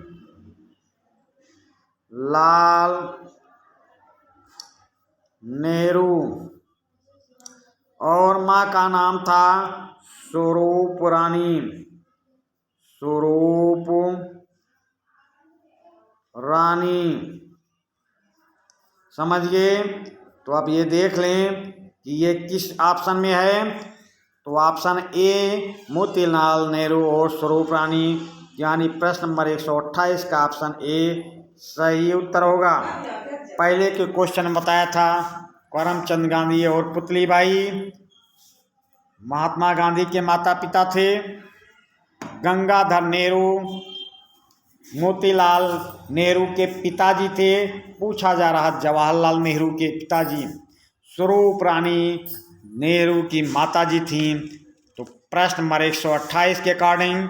नेहरू, और माँ का नाम था स्वरूप रानी, स्वरूप रानी। समझ गए? तो आप ये देख लें कि ये किस ऑप्शन में है। तो ऑप्शन ए मोतीलाल नेहरू और स्वरूप रानी, यानी प्रश्न नंबर 128 का ऑप्शन ए सही उत्तर होगा। पहले के क्वेश्चन में बताया था करमचंद गांधी और पुतलीबाई महात्मा गांधी के माता पिता थे, गंगाधर नेहरू मोतीलाल नेहरू के पिताजी थे। पूछा जा रहा जवाहरलाल नेहरू के पिताजी, स्वरूप रानी नेहरू की माताजी थी। तो प्रश्न नंबर 128 के अकॉर्डिंग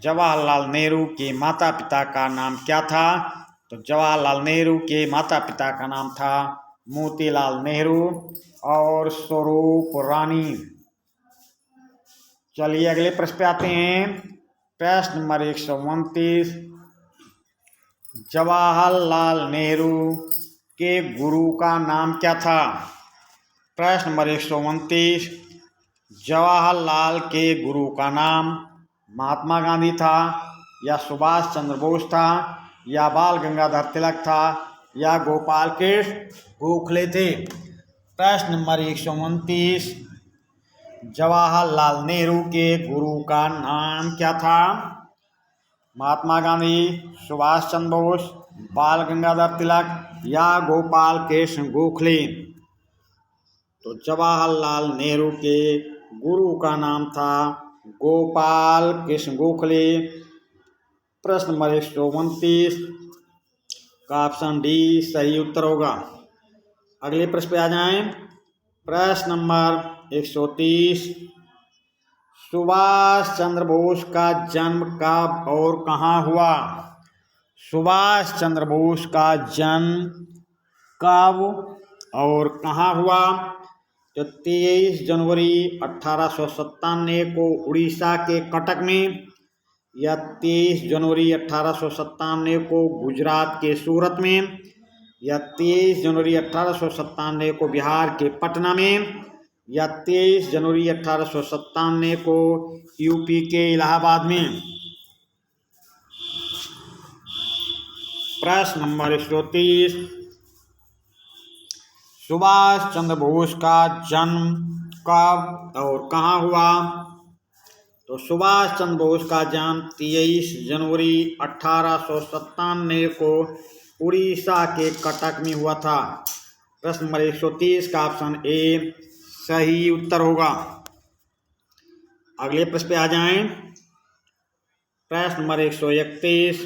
जवाहरलाल नेहरू के माता पिता का नाम क्या था? तो जवाहरलाल नेहरू के माता पिता का नाम था मोतीलाल नेहरू और स्वरूप रानी। चलिए अगले प्रश्न पे आते हैं। प्रश्न नंबर 129, जवाहरलाल नेहरू के गुरु का नाम क्या था? प्रश्न नंबर 129, जवाहरलाल के गुरु का नाम महात्मा गांधी था, या सुभाष चंद्र बोस था, या बाल गंगाधर तिलक था, या गोपाल कृष्ण गोखले थे। प्रश्न नंबर 129, जवाहरलाल नेहरू के गुरु का नाम क्या था? महात्मा गांधी, सुभाष चंद्र बोस, बाल गंगाधर तिलक, या गोपाल कृष्ण गोखले। तो जवाहरलाल नेहरू के गुरु का नाम था गोपाल कृष्ण गोखले। प्रश्न नंबर 129 का ऑप्शन डी सही उत्तर होगा। अगले प्रश्न पे आ जाएं। प्रश्न नंबर 130, सुभाष चंद्र बोस का जन्म कब और कहाँ हुआ? सुभाष चंद्र बोस का जन्म कब और कहाँ हुआ? तो 23 जनवरी 1897 को उड़ीसा के कटक में, या 23 जनवरी 1897 को गुजरात के सूरत में, या 23 जनवरी 1897 को बिहार के पटना में, या 23 जनवरी 1897 को यूपी के इलाहाबाद में। प्रश्न नंबर 130, सुभाष चंद्र बोस का जन्म कब और कहाँ हुआ? तो सुभाष चंद्र बोस का जन्म 23 जनवरी 1897 को उड़ीसा के कटक में हुआ था। प्रश्न नंबर 130 का ऑप्शन ए सही उत्तर होगा। अगले प्रश्न पे आ जाएं। प्रश्न नंबर 131,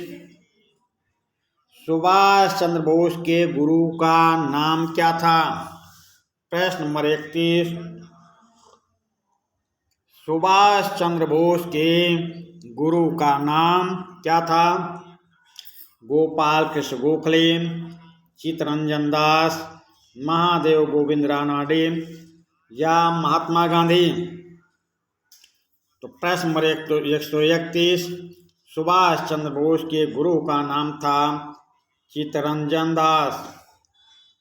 सुभाष चंद्र बोस के गुरु का नाम क्या था? प्रश्न नंबर 31, सुभाष चंद्र बोस के गुरु का नाम क्या था? गोपाल कृष्ण गोखले, चित्तरंजन दास, महादेव गोविंद रानडे या महात्मा गांधी? तो प्रश्न नंबर 131, सुभाष चंद्र बोस के गुरु का नाम था चित्तरंजन दास।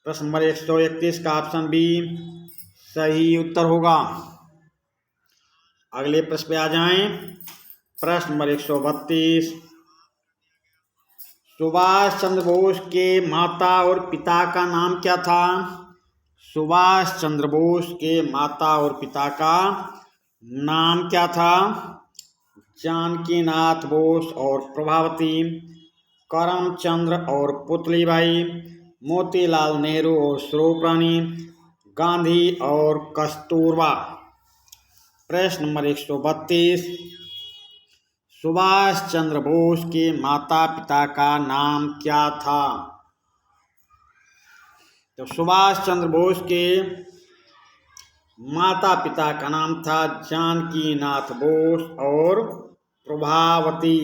प्रश्न नंबर 131 का ऑप्शन बी सही उत्तर होगा। अगले प्रश्न पे आ जाएं। प्रश्न नंबर 132, सुभाष चंद्र बोस के माता और पिता का नाम क्या था? सुभाष चंद्र बोस के माता और पिता का नाम क्या था? जानकीनाथ बोस और प्रभावती, करमचंद्र और पुतलीबाई, मोतीलाल नेहरू और स्वरूपरानी, गांधी और कस्तूरबा? प्रश्न नंबर 132, सुभाष चंद्र बोस के माता पिता का नाम क्या था? तो सुभाष चंद्र बोस के माता पिता का नाम था जानकीनाथ बोस और प्रभावती।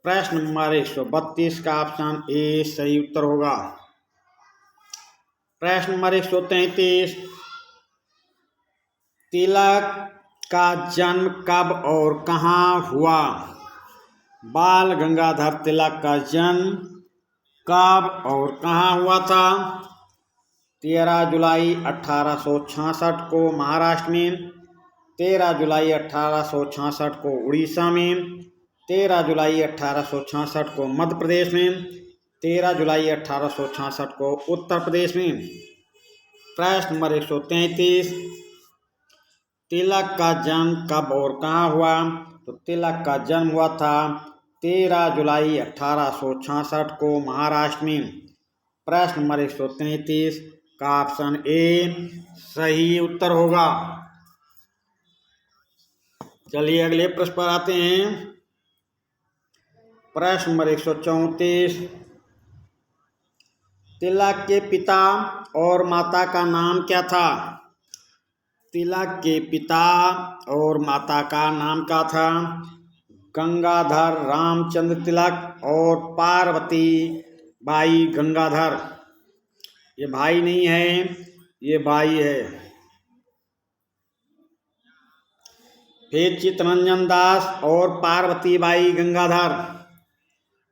प्रश्न नंबर 132 का ऑप्शन ए सही उत्तर होगा। प्रश्न नंबर 133, तिलक का जन्म कब और कहाँ हुआ? बाल गंगाधर तिलक का जन्म कब और कहाँ हुआ था? 13 जुलाई 1866 को महाराष्ट्र में, 13 जुलाई 1866 को उड़ीसा में, 13 जुलाई 1866 को मध्य प्रदेश में, 13 जुलाई 1866 को उत्तर प्रदेश में। प्रश्न नंबर 133, तिलक का जन्म कब और कहाँ हुआ? तो तिलक का जन्म हुआ था 13 जुलाई 1866 को महाराष्ट्र में। प्रश्न नंबर 133 का ऑप्शन ए सही उत्तर होगा। चलिए अगले प्रश्न पर आते हैं। प्रश्न नंबर 134, तिलक के पिता और माता का नाम क्या था? तिलक के पिता और माता का नाम क्या था? गंगाधर रामचंद्र तिलक और पार्वती बाई गंगाधर। ये भाई नहीं है, ये भाई है। फिर चित्तरंजन दास और पार्वती बाई गंगाधर,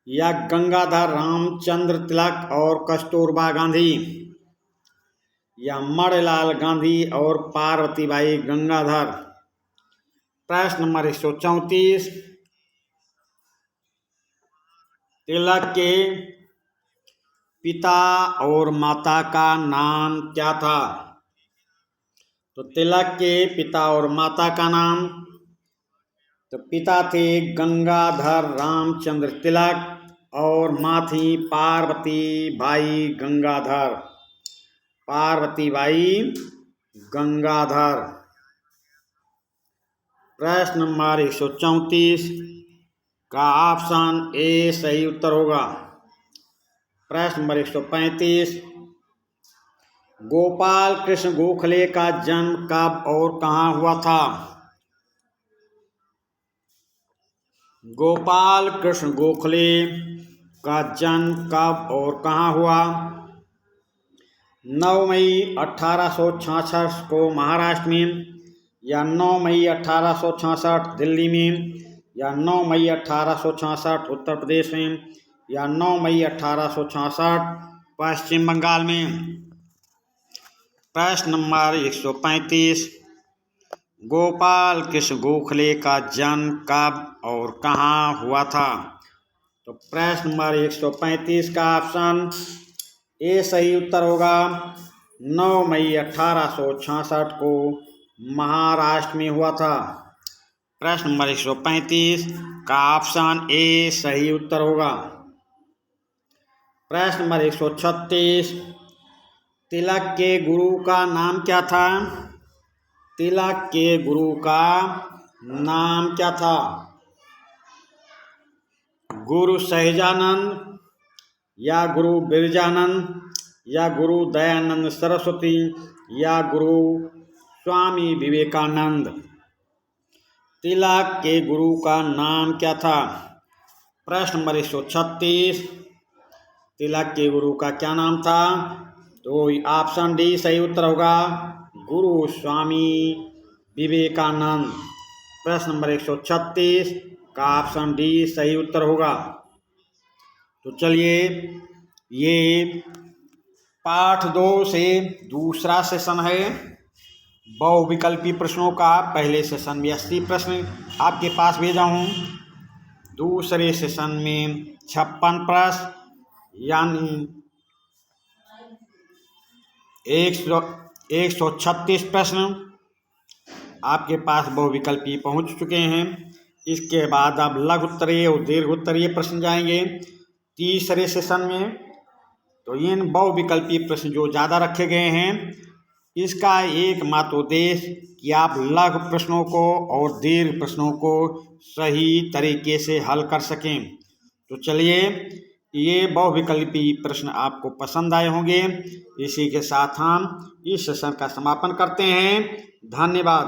या गंगाधर रामचंद्र तिलक और कस्तूरबा गांधी, या मणिलाल गांधी और पार्वती बाई गंगाधर? प्रश्न नंबर 134, तिलक के पिता और माता का नाम क्या था? तो तिलक के पिता और माता का नाम, तो पिता थे गंगाधर रामचंद्र तिलक और माँ थी पार्वती बाई गंगाधर, पार्वती बाई गंगाधर। प्रश्न नंबर 134 का ऑप्शन ए सही उत्तर होगा। प्रश्न नंबर 135, गोपाल कृष्ण गोखले का जन्म कब और कहाँ हुआ था? गोपाल कृष्ण गोखले का जन्म कब और कहाँ हुआ? 9 मई 1866 को महाराष्ट्र में, या 9 मई 1866 दिल्ली में, या 9 मई 1866 उत्तर प्रदेश में, या 9 मई 1866 पश्चिम बंगाल में। प्रश्न नंबर 135, गोपाल कृष्ण गोखले का जन्म कब और कहाँ हुआ था? तो प्रश्न नंबर 135 का ऑप्शन ए सही उत्तर होगा। 9 मई 1866 को महाराष्ट्र में हुआ था। प्रश्न नंबर 135 का ऑप्शन ए सही उत्तर होगा। प्रश्न नंबर 136, तिलक के गुरु का नाम क्या था? तिलक के गुरु का नाम क्या था? गुरु सहजानंद, या गुरु बिरजानंद, या गुरु दयानंद सरस्वती, या गुरु स्वामी विवेकानंद। तिलक के गुरु का नाम क्या था? प्रश्न नंबर 136, तिलक के गुरु का क्या नाम था? तो ऑप्शन डी सही उत्तर होगा, गुरु स्वामी विवेकानंद। प्रश्न नंबर 136 का ऑप्शन डी सही उत्तर होगा। तो चलिए, ये पाठ 2 से दूसरा सेशन है बहुविकल्पी प्रश्नों का। पहले सेशन में 80 प्रश्न आपके पास भेजा हूँ, दूसरे सेशन में 56 प्रश्न, यानी 136 प्रश्न आपके पास बहुविकल्पी पहुँच चुके हैं। इसके बाद अब लघु उत्तरीय और दीर्घ उत्तरीय प्रश्न जाएंगे तीसरे सेशन में। तो इन बहुविकल्पी प्रश्न जो ज़्यादा रखे गए हैं, इसका एकमात्र उद्देश्य कि आप लघु प्रश्नों को और दीर्घ प्रश्नों को सही तरीके से हल कर सकें। तो चलिए, ये बहुविकल्पी प्रश्न आपको पसंद आए होंगे। इसी के साथ हम इस सेशन का समापन करते हैं। धन्यवाद।